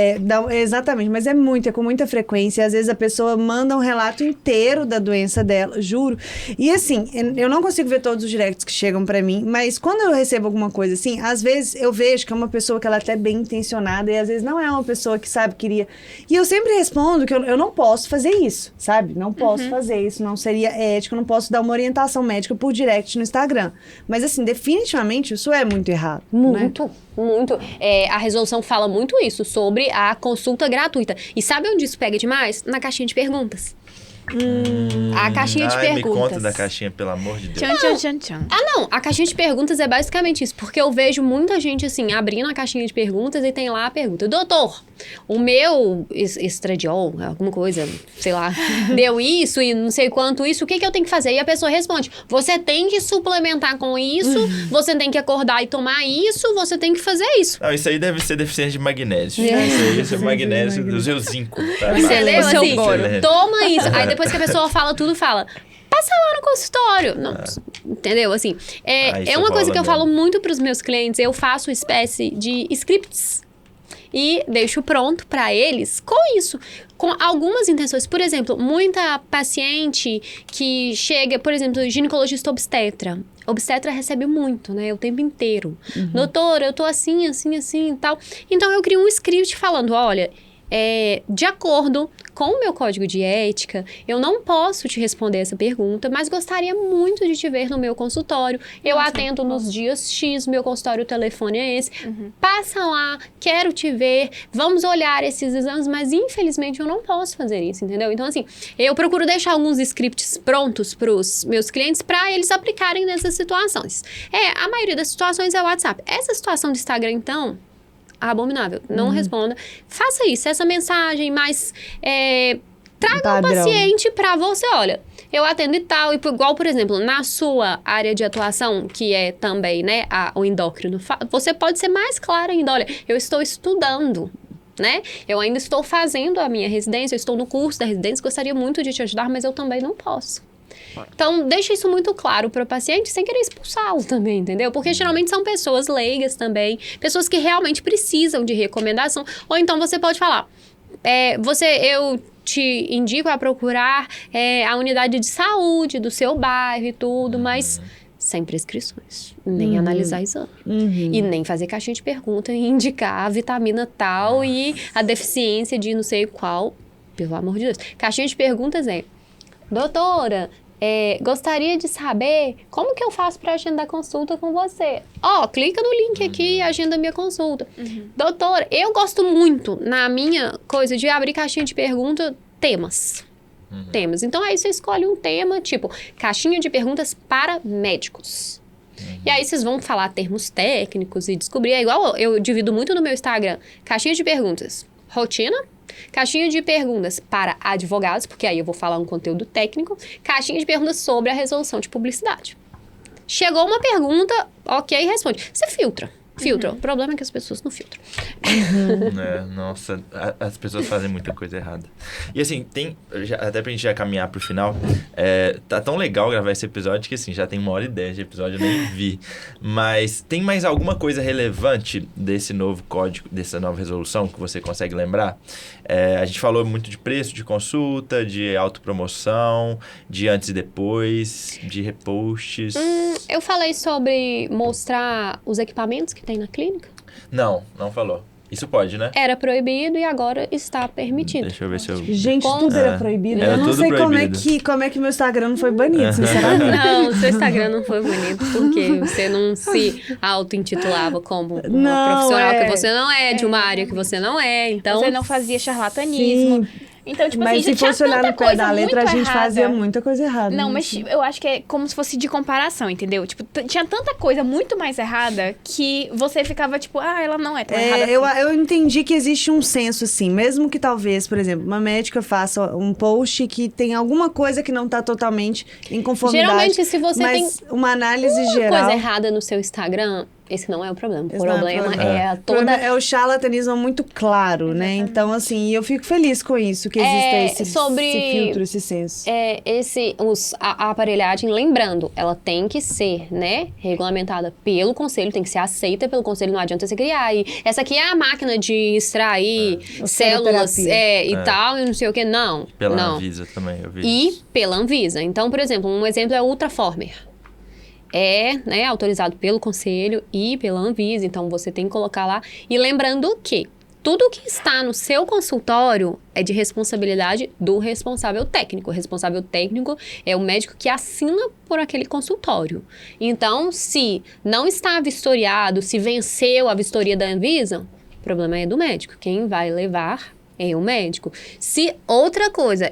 B: Exatamente, mas é com muita frequência. Às vezes a pessoa manda um relato inteiro da doença dela, juro. E assim, eu não consigo ver todos os directs que chegam pra mim, mas quando eu recebo alguma coisa assim, às vezes eu vejo que é uma pessoa que ela é até bem intencionada e às vezes não é uma pessoa que sabe, queria. E eu sempre respondo que eu não posso fazer isso, sabe? Não posso fazer isso, não seria ético, não posso dar uma orientação médica por direct no Instagram. Mas, assim, definitivamente isso é muito errado.
D: Muito,
B: né?
D: muito. A resolução fala muito isso, sobre a consulta gratuita. E sabe onde isso pega demais? Na caixinha de perguntas. A caixinha de perguntas.
A: Me conta da caixinha, pelo amor de Deus.
C: Tchan.
D: Não. A caixinha de perguntas é basicamente isso. Porque eu vejo muita gente, assim, abrindo a caixinha de perguntas e tem lá a pergunta. Doutor, o meu estradiol, alguma coisa, sei lá, deu isso e não sei quanto isso, o que eu tenho que fazer? E a pessoa responde, você tem que suplementar com isso, você tem que acordar e tomar isso, você tem que fazer isso.
A: Não, isso aí deve ser deficiência de magnésio. Isso é magnésio do seu zinco. Tá?
D: Entendeu? Assim, toma isso. Aí depois que a pessoa fala tudo, fala... Passa lá no consultório. Não, entendeu? Assim, é uma coisa que eu falo muito para os meus clientes. Eu faço espécie de scripts e deixo pronto para eles com isso, com algumas intenções. Por exemplo, muita paciente que chega, por exemplo, ginecologista obstetra. Obstetra recebe muito, né? O tempo inteiro. Doutora, eu tô assim e tal. Então, eu crio um script falando, olha... de acordo com o meu código de ética, eu não posso te responder essa pergunta, mas gostaria muito de te ver no meu consultório. Eu atendo nos dias X, meu consultório, o telefone é esse. Passa lá, quero te ver, vamos olhar esses exames, mas infelizmente eu não posso fazer isso, entendeu? Então, assim, eu procuro deixar alguns scripts prontos para os meus clientes para eles aplicarem nessas situações. A maioria das situações é o WhatsApp. Essa situação do Instagram, então... abominável, não responda. Faça isso, essa mensagem, mas traga um paciente pra você, olha, eu atendo e tal, igual, por exemplo, na sua área de atuação, que é também, né, o endócrino, você pode ser mais claro ainda, olha, eu estou estudando, né, eu ainda estou fazendo a minha residência, eu estou no curso da residência, gostaria muito de te ajudar, mas eu também não posso. Então, deixa isso muito claro para o paciente, sem querer expulsá-lo também, entendeu? Porque geralmente são pessoas leigas também, pessoas que realmente precisam de recomendação. Ou então você pode falar, eu te indico a procurar a unidade de saúde do seu bairro e tudo, mas sem prescrições, nem analisar exame. E nem fazer caixinha de pergunta e indicar a vitamina tal e a deficiência de não sei qual. Pelo amor de Deus. Caixinha de perguntas é: doutora, gostaria de saber como que eu faço para agendar consulta com você. Clica no link aqui e agenda minha consulta. Doutora, eu gosto muito, na minha coisa, de abrir caixinha de pergunta, temas. Então, aí você escolhe um tema, tipo, caixinha de perguntas para médicos. E aí vocês vão falar termos técnicos e descobrir. É igual eu divido muito no meu Instagram. Caixinha de perguntas, rotina. Caixinha de perguntas para advogados, porque aí eu vou falar um conteúdo técnico. Caixinha de perguntas sobre a resolução de publicidade. Chegou uma pergunta, ok, responde. Você filtra. O problema é que as pessoas não filtram.
A: Nossa, as pessoas fazem muita coisa errada. E assim, até pra gente já caminhar pro final, tá tão legal gravar esse episódio que assim, já tem 1h10 de episódio, eu nem vi. Mas tem mais alguma coisa relevante desse novo código, dessa nova resolução que você consegue lembrar? A gente falou muito de preço de consulta, de autopromoção, de antes e depois, de reposts.
D: Eu falei sobre mostrar os equipamentos que tem na clínica?
A: Não falou. Isso pode, né?
D: Era proibido e agora está permitido.
A: Deixa eu ver se eu...
B: Gente, tudo era proibido.
A: Era
B: eu não
A: tudo
B: sei
A: proibido.
B: como é que meu Instagram não foi banido, sinceramente.
D: Não, seu Instagram não foi banido porque você não se auto-intitulava como uma profissional que você não é, de uma área que você não é, então...
C: Você não fazia charlatanismo.
B: Sim.
C: Então, tipo
B: mas
C: assim,
B: se fosse olhar no pé da letra, a gente
C: errada.
B: fazia muita coisa errada.
C: Não, mas eu acho que é como se fosse de comparação, entendeu? Tipo, tinha tanta coisa muito mais errada que você ficava tipo, ela não é tão errada assim.
B: Eu entendi que existe um senso, assim, mesmo que talvez, por exemplo, uma médica faça um post que tem alguma coisa que não tá totalmente em conformidade.
D: Geralmente, se você tem
B: uma análise
D: uma
B: geral...
D: coisa errada no seu Instagram... Esse não é o problema. O problema
B: é o charlatanismo muito claro, né? Então, assim, eu fico feliz com isso, que exista esse filtro, esse senso.
D: A aparelhagem, lembrando, ela tem que ser, né, regulamentada pelo conselho, tem que ser aceita pelo conselho, não adianta você criar. E essa aqui é a máquina de extrair células e tal, e não sei o que. Não.
A: Pela Anvisa também, eu vi
D: isso. E pela Anvisa. Então, por exemplo, um exemplo é o Ultraformer. Né, autorizado pelo conselho e pela Anvisa, então você tem que colocar lá. E lembrando que tudo que está no seu consultório é de responsabilidade do responsável técnico. O responsável técnico é o médico que assina por aquele consultório. Então, se não está vistoriado, se venceu a vistoria da Anvisa, o problema é do médico. Quem vai levar é o médico. Se outra coisa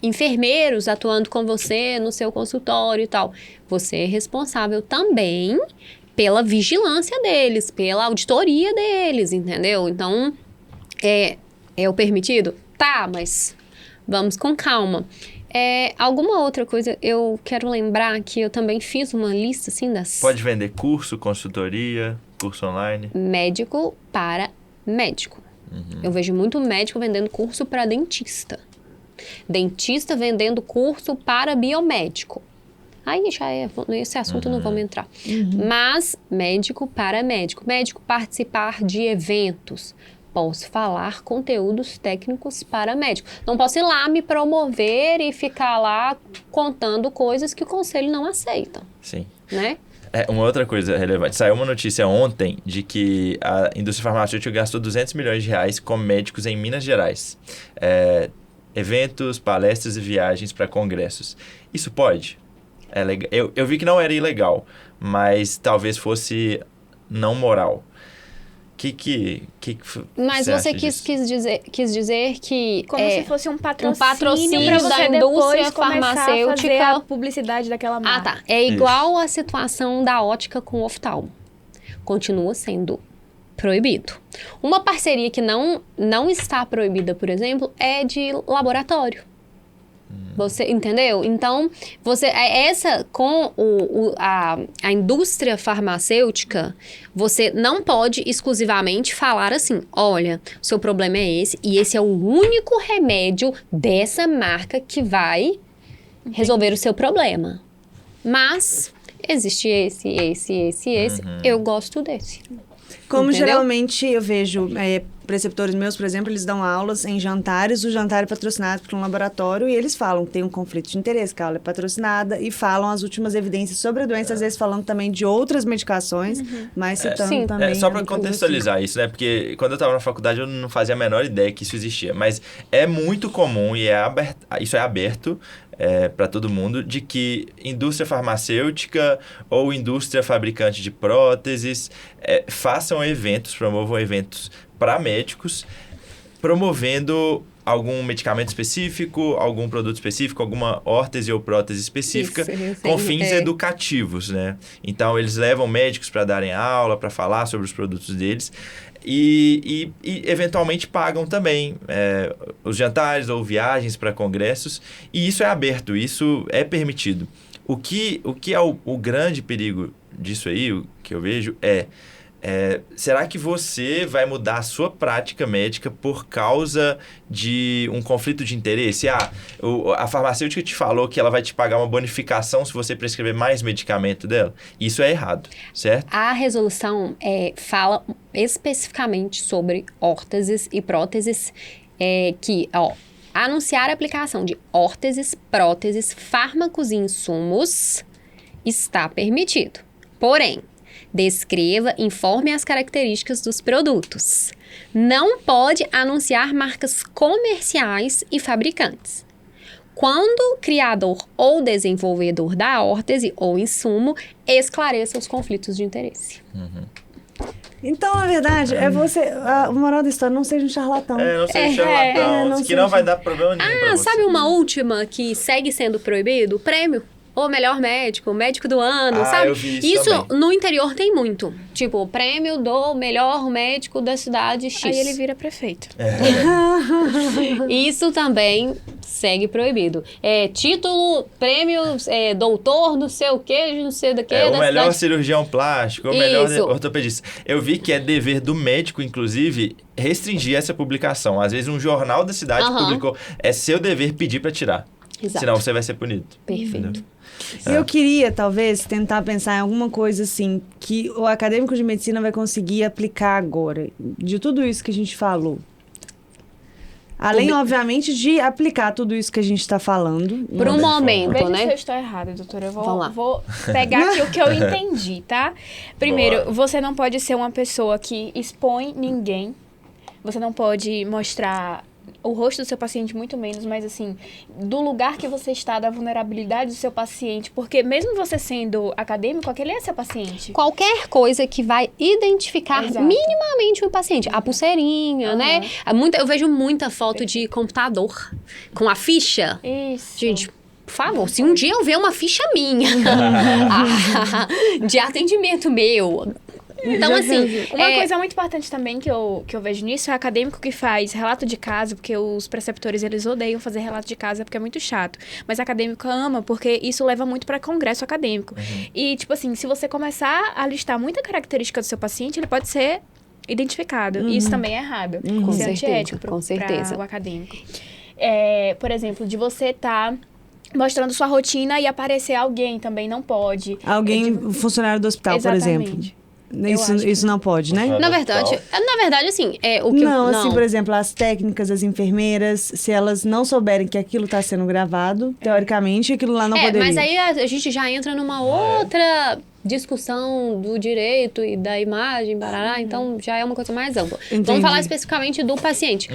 D: enfermeiros atuando com você no seu consultório e tal, você é responsável também pela vigilância deles, pela auditoria deles, entendeu? Então, é o permitido? Tá, mas vamos com calma. Alguma outra coisa, eu quero lembrar que eu também fiz uma lista, assim, das...
A: Pode vender curso, consultoria, curso online?
D: Médico para médico. Eu vejo muito médico vendendo curso para dentista. Dentista vendendo curso para biomédico. Aí já esse assunto não vamos entrar. Mas médico para médico. Médico participar de eventos. Posso falar conteúdos técnicos para médico. Não posso ir lá me promover e ficar lá contando coisas que o conselho não aceita.
A: Sim.
D: Né?
A: Uma outra coisa relevante. Saiu uma notícia ontem de que a indústria farmacêutica gastou 200 milhões de reais com médicos em Minas Gerais. Eventos, palestras e viagens para congressos. Isso pode? Eu vi que não era ilegal, mas talvez fosse não moral.
D: Mas você quis dizer que...
C: Como se fosse um patrocínio
D: pra você
C: da
D: indústria farmacêutica.
C: A fazer a publicidade daquela marca.
D: Tá. É igual a situação da ótica com o oftalmo. Continua sendo proibido. Uma parceria que não está proibida, por exemplo, é de laboratório. Você entendeu? Então, com a indústria farmacêutica, você não pode exclusivamente falar assim, olha, seu problema é esse, e esse é o único remédio dessa marca que vai resolver o seu problema. Mas existe esse. Eu gosto desse.
B: Como
D: entendeu?
B: geralmente eu vejo preceptores meus, por exemplo, eles dão aulas em jantares, o jantar é patrocinado por um laboratório e eles falam que tem um conflito de interesse, que a aula é patrocinada e falam as últimas evidências sobre a doença, às vezes falando também de outras medicações, mas citando também...
A: só para contextualizar isso, né? Porque quando eu estava na faculdade eu não fazia a menor ideia que isso existia, mas é muito comum e isso é aberto para todo mundo, de que indústria farmacêutica ou indústria fabricante de próteses promovam eventos para médicos, promovendo algum medicamento específico, algum produto específico, alguma órtese ou prótese específica, com fins educativos, né? Então, eles levam médicos para darem aula, para falar sobre os produtos deles, e eventualmente pagam também os jantares ou viagens para congressos, e isso é aberto, isso é permitido. O que é o grande perigo disso aí, o que eu vejo será que você vai mudar a sua prática médica por causa de um conflito de interesse? A farmacêutica te falou que ela vai te pagar uma bonificação se você prescrever mais medicamento dela. Isso é errado, certo?
D: A resolução fala especificamente sobre órteses e próteses anunciar a aplicação de órteses, próteses, fármacos e insumos está permitido. Porém, descreva, informe as características dos produtos. Não pode anunciar marcas comerciais e fabricantes. Quando o criador ou desenvolvedor da órtese ou insumo esclareça os conflitos de interesse.
B: Então, na verdade, o moral da história, não seja um charlatão.
A: Não seja um charlatão, que não vai dar problema nenhum pra você.
D: Sabe uma última que segue sendo proibido? O prêmio. Ou melhor médico, médico do ano, sabe?
A: Eu vi isso também.
D: No interior tem muito. Tipo, o prêmio do melhor médico da cidade X.
C: Aí ele vira prefeito.
D: Isso também segue proibido. Título, prêmio, doutor, não sei o quê, não sei do que.
A: O melhor cirurgião plástico, o melhor ortopedista. Eu vi que é dever do médico, inclusive, restringir essa publicação. Às vezes um jornal da cidade publicou. É seu dever pedir para tirar.
D: Exato.
A: Senão você vai ser punido.
D: Perfeito.
A: Entendeu?
B: Eu queria, talvez, tentar pensar em alguma coisa assim, que o acadêmico de medicina vai conseguir aplicar agora, de tudo isso que a gente falou. Além, obviamente, de aplicar tudo isso que a gente está falando.
D: Por um momento,
C: Veja
D: né?
C: se eu estou errada, doutora. Eu
D: Vamos lá.
C: vou pegar aqui o que eu entendi, tá? Primeiro, você não pode ser uma pessoa que expõe ninguém. Você não pode mostrar o rosto do seu paciente, muito menos, mas assim, do lugar que você está, da vulnerabilidade do seu paciente, porque mesmo você sendo acadêmico, aquele é seu paciente.
D: Qualquer coisa que vai identificar
C: Exato.
D: minimamente o paciente. A pulseirinha, né? Eu vejo muita foto de computador com a ficha.
C: Isso.
D: Gente, por favor, se um dia eu ver uma ficha minha de atendimento meu... Então, assim...
C: Uma coisa muito importante também que eu vejo nisso é acadêmico que faz relato de caso, porque os preceptores, eles odeiam fazer relato de caso, porque é muito chato. Mas acadêmico ama, porque isso leva muito para congresso acadêmico. E, tipo assim, se você começar a listar muita característica do seu paciente, ele pode ser identificado. E isso também é errado.
D: Com
C: Isso é
D: certeza,
C: antiético
D: com certeza.
C: para o acadêmico. Por exemplo, de você estar mostrando sua rotina e aparecer alguém também não pode.
B: Alguém, funcionário do hospital, por exemplo. Isso não pode, né?
D: Na verdade, assim, o que
B: não, assim, por exemplo, as técnicas, as enfermeiras, se elas não souberem que aquilo está sendo gravado, teoricamente, aquilo lá não poderia.
D: Mas aí a gente já entra numa outra discussão do direito e da imagem, barará, então já é uma coisa mais ampla.
B: Entendi.
D: Vamos falar especificamente do paciente.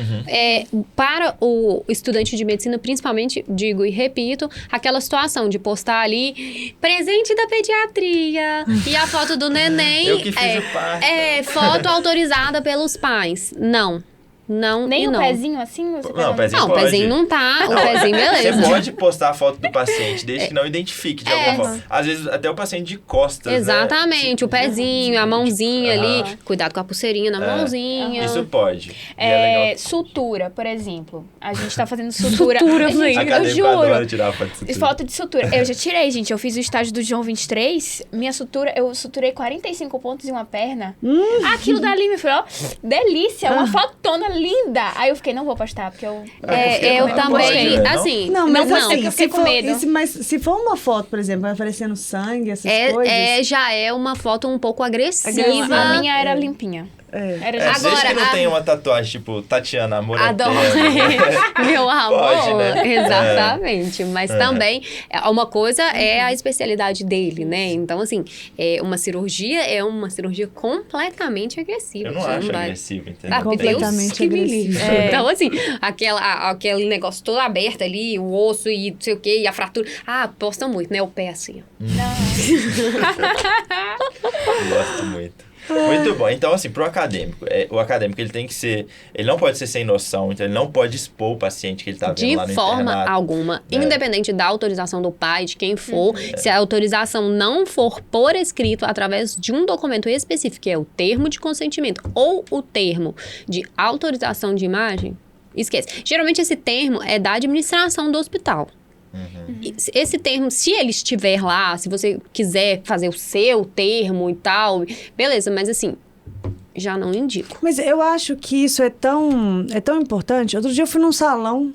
D: Para o estudante de medicina, principalmente, digo e repito, aquela situação de postar ali presente da pediatria e a foto do neném.
A: Eu que fiz o parto.
D: Foto autorizada pelos pais. Não. Não,
C: Nem
D: e
C: o
D: não.
C: pezinho assim? Você
A: Não, o pezinho
D: Não, o
A: pode.
D: pezinho não tá. O pezinho, beleza.
A: Você pode postar a foto do paciente, desde que não identifique de alguma forma. Às vezes, até o paciente de costas,
D: Exatamente,
A: né?
D: o pezinho, a mãozinha ali. Cuidado com a pulseirinha na mãozinha.
A: Isso pode. E é legal.
C: Sutura, por exemplo. A gente tá fazendo sutura.
D: Gente,
C: eu
A: Acadêmico adora
C: juro.
A: tirar foto de sutura.
C: Foto de sutura. Eu já tirei, gente. Eu fiz o estágio do João 23. Minha sutura, eu suturei 45 pontos em uma perna. Aquilo dali me falou, delícia, uma fotona linda. Aí eu fiquei, não vou postar, porque eu...
D: Eu também,
A: pode, né,
D: assim...
B: Não, mas assim,
C: porque eu fiquei com medo.
B: Mas se for uma foto, por exemplo, vai aparecendo sangue, essas coisas...
D: Já é uma foto um pouco agressiva.
C: A minha era limpinha. Era
A: Desde
D: Agora,
A: que não tem uma tatuagem, tipo, Tatiana, amor
D: Adoro.
A: eterno.
D: Meu amor.
A: Pode, né?
D: Exatamente. Mas também, uma coisa é a especialidade dele, né? Então, assim, uma cirurgia é uma cirurgia completamente agressiva.
A: Eu não
D: Você
A: acho
D: vai-
A: agressivo, entendeu?
B: Completamente
D: que me livre.
B: agressivo.
D: Então, assim, aquele negócio todo aberto ali, o osso e não sei o quê, e a fratura. Posta muito, né? O pé assim, ó.
A: Gosto muito. Muito bom. Então, assim, pro acadêmico, o acadêmico ele tem que ser. Ele não pode ser sem noção, então ele não pode expor o paciente que ele tá vendo
D: De
A: lá no
D: forma
A: internato.
D: alguma, independente da autorização do pai, de quem for, se a autorização não for por escrito através de um documento específico, que é o termo de consentimento ou o termo de autorização de imagem, esquece. Geralmente esse termo é da administração do hospital. Esse termo, se ele estiver lá, se você quiser fazer o seu termo e tal, beleza, mas assim, já não indico.
B: Mas eu acho que isso é tão importante. Outro dia eu fui num salão,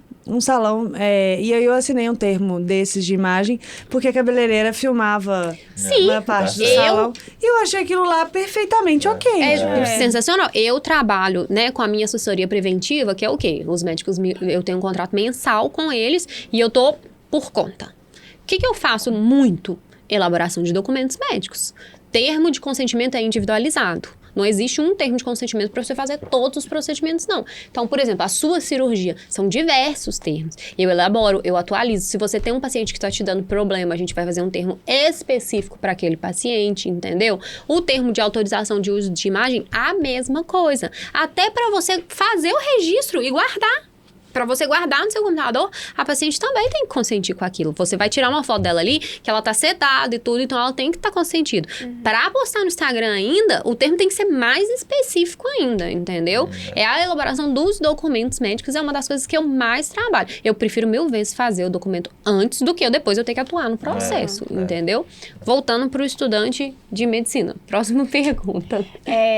B: e aí eu assinei um termo desses de imagem, porque a cabeleireira filmava uma parte do salão. E eu achei aquilo lá perfeitamente ok.
D: É sensacional. Eu trabalho, né, com a minha assessoria preventiva, que é o quê? Os médicos, eu tenho um contrato mensal com eles e eu tô por conta. O que eu faço muito? Elaboração de documentos médicos. Termo de consentimento é individualizado. Não existe um termo de consentimento para você fazer todos os procedimentos, não. Então, por exemplo, a sua cirurgia, são diversos termos. Eu elaboro, eu atualizo. Se você tem um paciente que está te dando problema, a gente vai fazer um termo específico para aquele paciente, entendeu? O termo de autorização de uso de imagem, a mesma coisa. Até para você fazer o registro e guardar. Para você guardar no seu computador, a paciente também tem que consentir com aquilo. Você vai tirar uma foto dela ali, que ela tá sedada e tudo, então ela tem que estar consentida. Para postar no Instagram ainda, o termo tem que ser mais específico ainda, entendeu? É a elaboração dos documentos médicos, é uma das coisas que eu mais trabalho. Eu prefiro 1000 vezes fazer o documento antes do que eu depois eu ter que atuar no processo, entendeu? Voltando para o estudante de medicina. Próxima pergunta.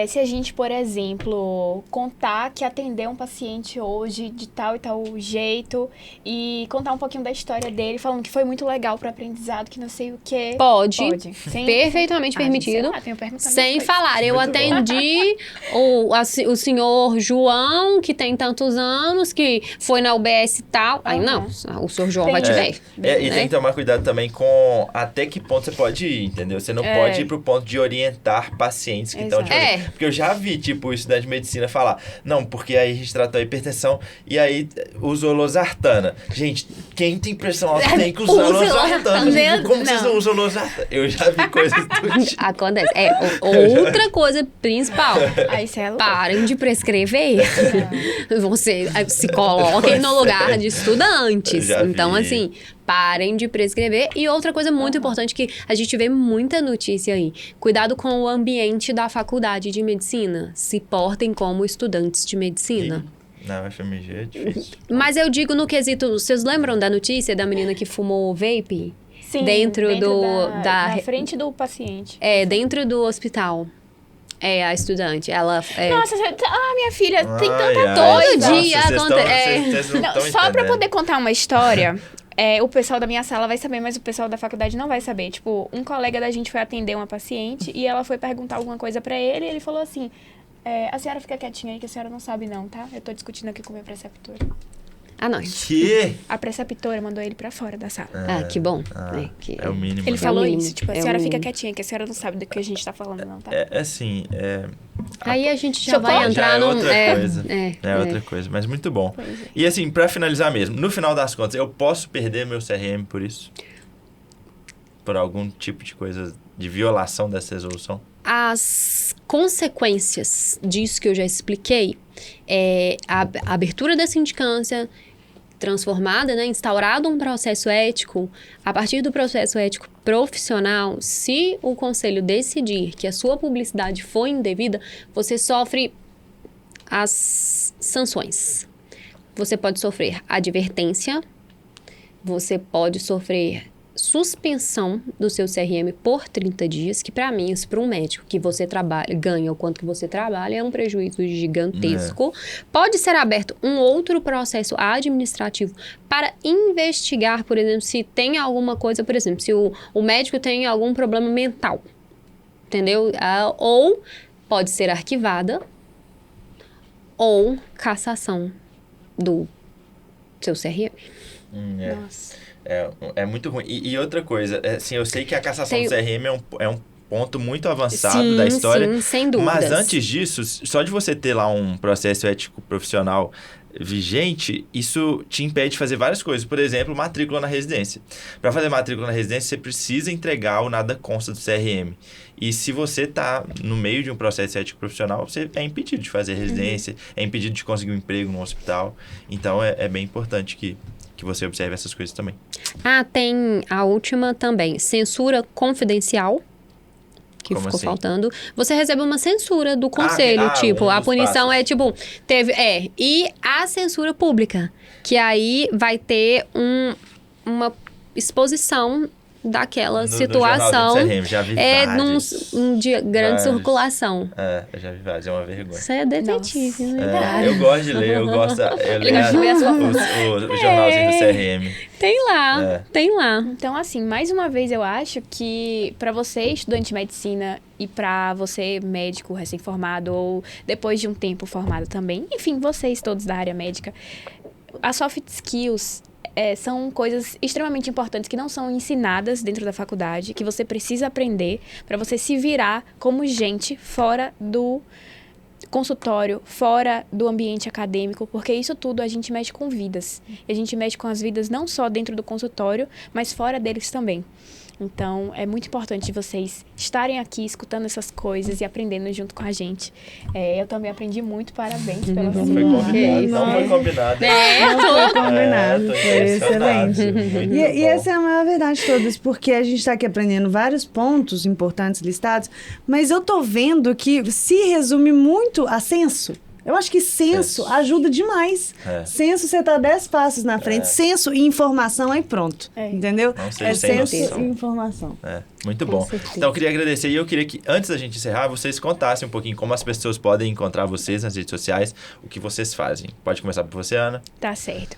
C: Se a gente, por exemplo, contar que atendeu um paciente hoje de tal e tal jeito e contar um pouquinho da história dele, falando que foi muito legal pro aprendizado, que não sei o quê.
D: Pode.
C: Sem,
D: perfeitamente permitido. Sem falar, eu
A: Muito
D: atendi o senhor João, que tem tantos anos, que foi na UBS e tal. Aí não, o senhor João vai te ver.
A: E tem que tomar cuidado também com até que ponto você pode ir, entendeu? Você não pode ir pro ponto de orientar pacientes que estão porque eu já vi, tipo, o estudante de medicina falar, não, porque aí a gente tratou a hipertensão e aí usou losartana. Gente, quem tem pressão alta tem que usar losartana. Como vocês não usam losartana? Eu já vi coisas do tipo.
D: Acontece. Outra coisa principal. Parem de prescrever. Você se coloquem no lugar de estudantes. Então, assim, parem de prescrever. E outra coisa muito importante que a gente vê muita notícia aí. Cuidado com o ambiente da faculdade de medicina. Se portem como estudantes de medicina.
A: Na FMG é difícil.
D: Mas eu digo no quesito... Vocês lembram da notícia da menina que fumou vape?
C: Sim,
D: dentro
C: na frente do paciente.
D: Dentro do hospital. A estudante. Ela...
C: Nossa, minha filha, tem tanta
D: todo
C: coisa.
D: dia acontece.
C: Só pra poder contar uma história... o pessoal da minha sala vai saber, mas o pessoal da faculdade não vai saber. Tipo, um colega da gente foi atender uma paciente e ela foi perguntar alguma coisa pra ele e ele falou assim... a senhora fica quietinha aí que a senhora não sabe não, tá? Eu tô discutindo aqui com a minha preceptora.
D: Não.
A: Que?
C: A preceptora mandou ele pra fora da sala.
D: Que bom.
A: É o mínimo.
C: Ele falou
D: mínimo.
C: isso, tipo, a senhora fica quietinha que a senhora não sabe do que a gente tá falando não, tá?
D: Aí a gente já vai entrar num...
A: outra coisa, mas muito bom. E assim, pra finalizar mesmo, no final das contas, eu posso perder meu CRM por isso? Por algum tipo de coisa, de violação dessa resolução?
D: As consequências disso que eu já expliquei é a abertura da sindicância transformada, instaurado um processo ético. A partir do processo ético profissional, se o conselho decidir que a sua publicidade foi indevida, você sofre as sanções. Você pode sofrer advertência, você pode sofrer suspensão do seu CRM por 30 dias, que para mim, isso para um médico que você ganha o quanto que você trabalha, é um prejuízo gigantesco. Pode ser aberto um outro processo administrativo para investigar, por exemplo, se tem alguma coisa, por exemplo, se o médico tem algum problema mental, entendeu? Ou pode ser arquivada ou cassação do seu CRM.
C: Nossa.
A: É muito ruim. E outra coisa, assim, eu sei que a cassação
D: Tem-
A: do CRM é um ponto muito avançado da história.
D: Sim, sem dúvidas.
A: Mas antes disso, só de você ter lá um processo ético profissional vigente, isso te impede de fazer várias coisas. Por exemplo, matrícula na residência. Para fazer matrícula na residência, você precisa entregar o nada consta do CRM. E se você está no meio de um processo ético profissional, você é impedido de fazer residência, é impedido de conseguir um emprego no hospital. Então, é bem importante que você observe essas coisas também.
D: Tem a última também, censura confidencial, que
A: Como
D: ficou
A: assim?
D: faltando. Você recebe uma censura do conselho, tipo, a punição é tipo, e a censura pública, que aí vai ter uma exposição daquela situação.
A: No CRM, já vi vários.
D: De grande
A: Vários.
D: circulação.
A: Eu já vi vários, é uma vergonha.
D: Você é detetive, né?
A: Eu gosto de ler, eu
D: Ele
A: leio
D: gosta de ver a sua
A: o jornalzinho do CRM.
D: Tem lá.
C: Então, assim, mais uma vez eu acho que para você, estudante de medicina, e para você, médico recém-formado, ou depois de um tempo formado também, enfim, vocês todos da área médica, as soft skills são coisas extremamente importantes que não são ensinadas dentro da faculdade, que você precisa aprender para você se virar como gente fora do consultório, fora do ambiente acadêmico, porque isso tudo a gente mexe com vidas. E a gente mexe com as vidas não só dentro do consultório, mas fora deles também. Então, é muito importante vocês estarem aqui escutando essas coisas e aprendendo junto com a gente. Eu também aprendi muito, parabéns pela
A: Não foi combinado, não foi combinado.
B: Não foi combinado,
A: Tô
B: foi
A: impressionado.
B: excelente.
A: Muito
B: E
A: bom.
B: essa é a maior verdade de todas, porque a gente está aqui aprendendo vários pontos importantes listados, mas eu tô vendo que se resume muito a senso. Eu acho que senso ajuda demais. Senso, você tá 10 passos na frente. Senso e informação, aí pronto. Entendeu?
A: Não seja sem
B: senso
A: noção.
B: e informação.
A: Muito bom.
D: certeza.
A: Então, eu queria agradecer e eu queria que, antes da gente encerrar, vocês contassem um pouquinho como as pessoas podem encontrar vocês nas redes sociais, o que vocês fazem. Pode começar por você, Ana.
C: Tá certo.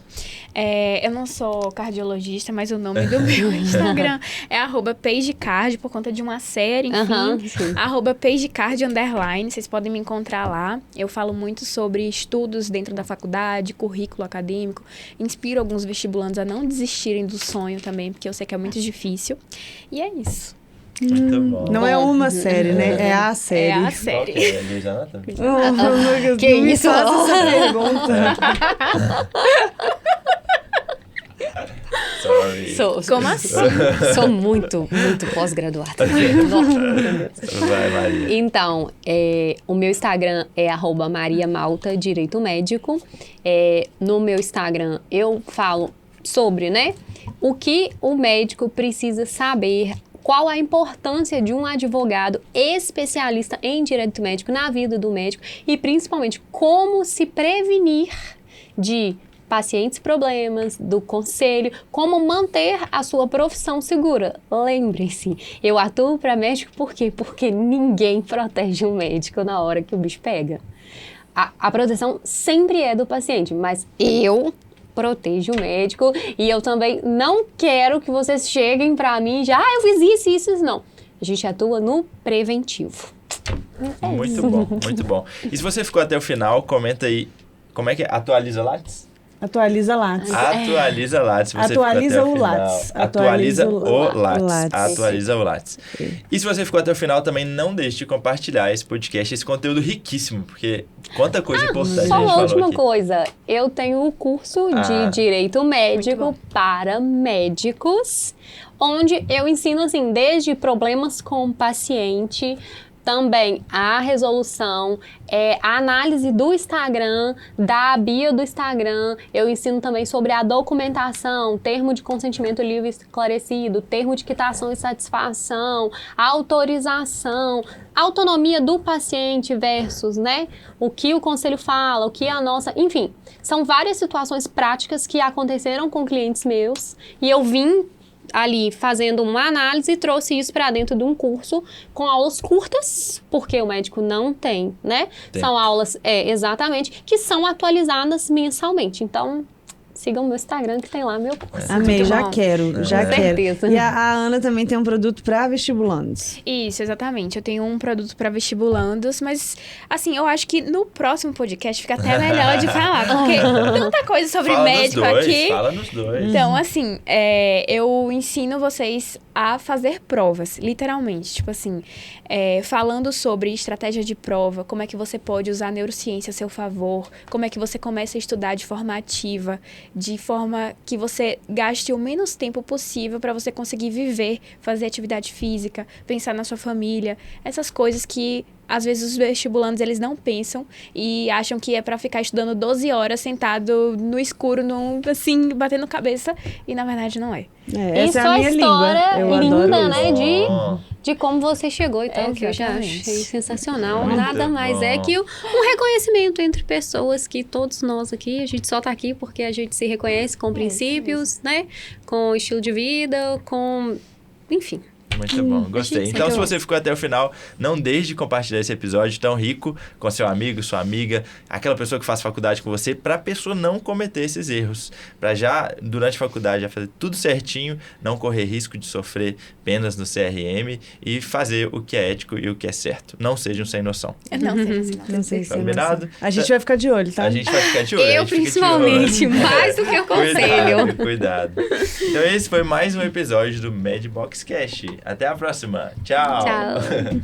C: Eu não sou cardiologista, mas o nome do meu Instagram é @pagecard, por conta de uma série, enfim.
D: Sim.
C: @pagecard_. Vocês podem me encontrar lá. Eu falo muito sobre estudos dentro da faculdade, currículo acadêmico. Inspiro alguns vestibulandos a não desistirem do sonho também, porque eu sei que é muito difícil. E é isso.
A: Muito bom.
B: Não é uma série, né? É a série.
C: É a
A: Qual
C: série.
A: que é, Luiz Anata?
D: Que
B: Não me
D: isso?
B: faça essa pergunta.
A: Sorry.
C: Como assim?
D: Sou muito pós-graduada.
A: Vai, Maria.
D: Então, o meu Instagram é @mariamalta, Direito Médico. No meu Instagram eu falo sobre, né, o que o médico precisa saber, qual a importância de um advogado especialista em direito médico na vida do médico e principalmente como se prevenir de pacientes problemas, do conselho, como manter a sua profissão segura. Lembrem-se, eu atuo para médico por quê? Porque ninguém protege um médico na hora que o bicho pega. A proteção sempre é do paciente, mas eu protejo o médico e eu também não quero que vocês cheguem para mim e já, eu fiz isso, não. A gente atua no preventivo.
A: Muito bom, muito bom. E se você ficou até o final, comenta aí, como é que é? Atualiza Lattes?
B: Atualiza Lattes.
A: Atualiza Lattes. Se você
B: Atualiza
A: ficou até
B: o
A: final.
B: Lattes.
A: Atualiza o
B: Lattes.
A: Lattes. Atualiza o Lattes. E se você ficou até o final, também não deixe de compartilhar esse podcast, esse conteúdo riquíssimo, porque quanta coisa importante a gente
D: Só uma
A: falou
D: última
A: aqui.
D: coisa, eu tenho o curso de Direito Médico para médicos, onde eu ensino, assim, desde problemas com o paciente, também a resolução, a análise do Instagram, da bio do Instagram. Eu ensino também sobre a documentação, termo de consentimento livre e esclarecido, termo de quitação e satisfação, autorização, autonomia do paciente versus, né, o que o conselho fala, o que a nossa... Enfim, são várias situações práticas que aconteceram com clientes meus e eu vim ali fazendo uma análise e trouxe isso para dentro de um curso com aulas curtas, porque o médico não tem, né?
A: Tem.
D: São aulas, exatamente, que são atualizadas mensalmente. Então, sigam o meu Instagram, que tem lá meu curso.
B: Amei,
C: Muito
B: já
C: bom.
B: quero, já
D: Com
B: quero.
D: certeza.
B: E a Ana também tem um produto para vestibulandos.
C: Isso, exatamente. Eu tenho um produto para vestibulandos, mas, assim, eu acho que no próximo podcast fica até melhor de falar, porque tanta coisa sobre
A: Fala nos
C: médico
A: dois,
C: aqui.
A: Fala nos dois.
C: Então, assim, eu ensino vocês a fazer provas, literalmente. Tipo assim, falando sobre estratégia de prova, como é que você pode usar a neurociência a seu favor, como é que você começa a estudar de forma ativa, de forma que você gaste o menos tempo possível para você conseguir viver, fazer atividade física, pensar na sua família, essas coisas que às vezes os vestibulandos eles não pensam e acham que é para ficar estudando 12 horas sentado no escuro, assim, batendo cabeça, e na verdade não é.
B: Essa é a minha
D: história
B: língua. Eu
D: linda,
B: adoro
D: né?
B: isso.
D: De como você chegou e tal, que eu já
C: Exatamente.
D: achei sensacional.
A: Muito
D: Nada mais
A: bom.
D: é que um reconhecimento entre pessoas que todos nós aqui, a gente só tá aqui porque a gente se reconhece com princípios, né? Com estilo de vida, com... Enfim.
A: Muito bom, gostei.
D: gente
A: Então, se
D: sempre
A: você ficou até o final, não deixe de compartilhar esse episódio tão rico com seu amigo, sua amiga, aquela pessoa que faz faculdade com você, para a pessoa não cometer esses erros. Para já, durante a faculdade, já fazer tudo certinho, não correr risco de sofrer penas no CRM e fazer o que é ético e o que é certo. Não seja um sem noção.
C: Não sei se
B: Não sei se
A: Combinado?
B: A gente vai ficar de olho, tá?
A: A gente vai ficar de olho. a
D: Eu,
A: gente fica de
D: principalmente,
A: olho.
D: mais do que eu aconselho.
A: Cuidado. Então, esse foi mais um episódio do Mad Box Cast. Até a próxima. Tchau.
D: Tchau.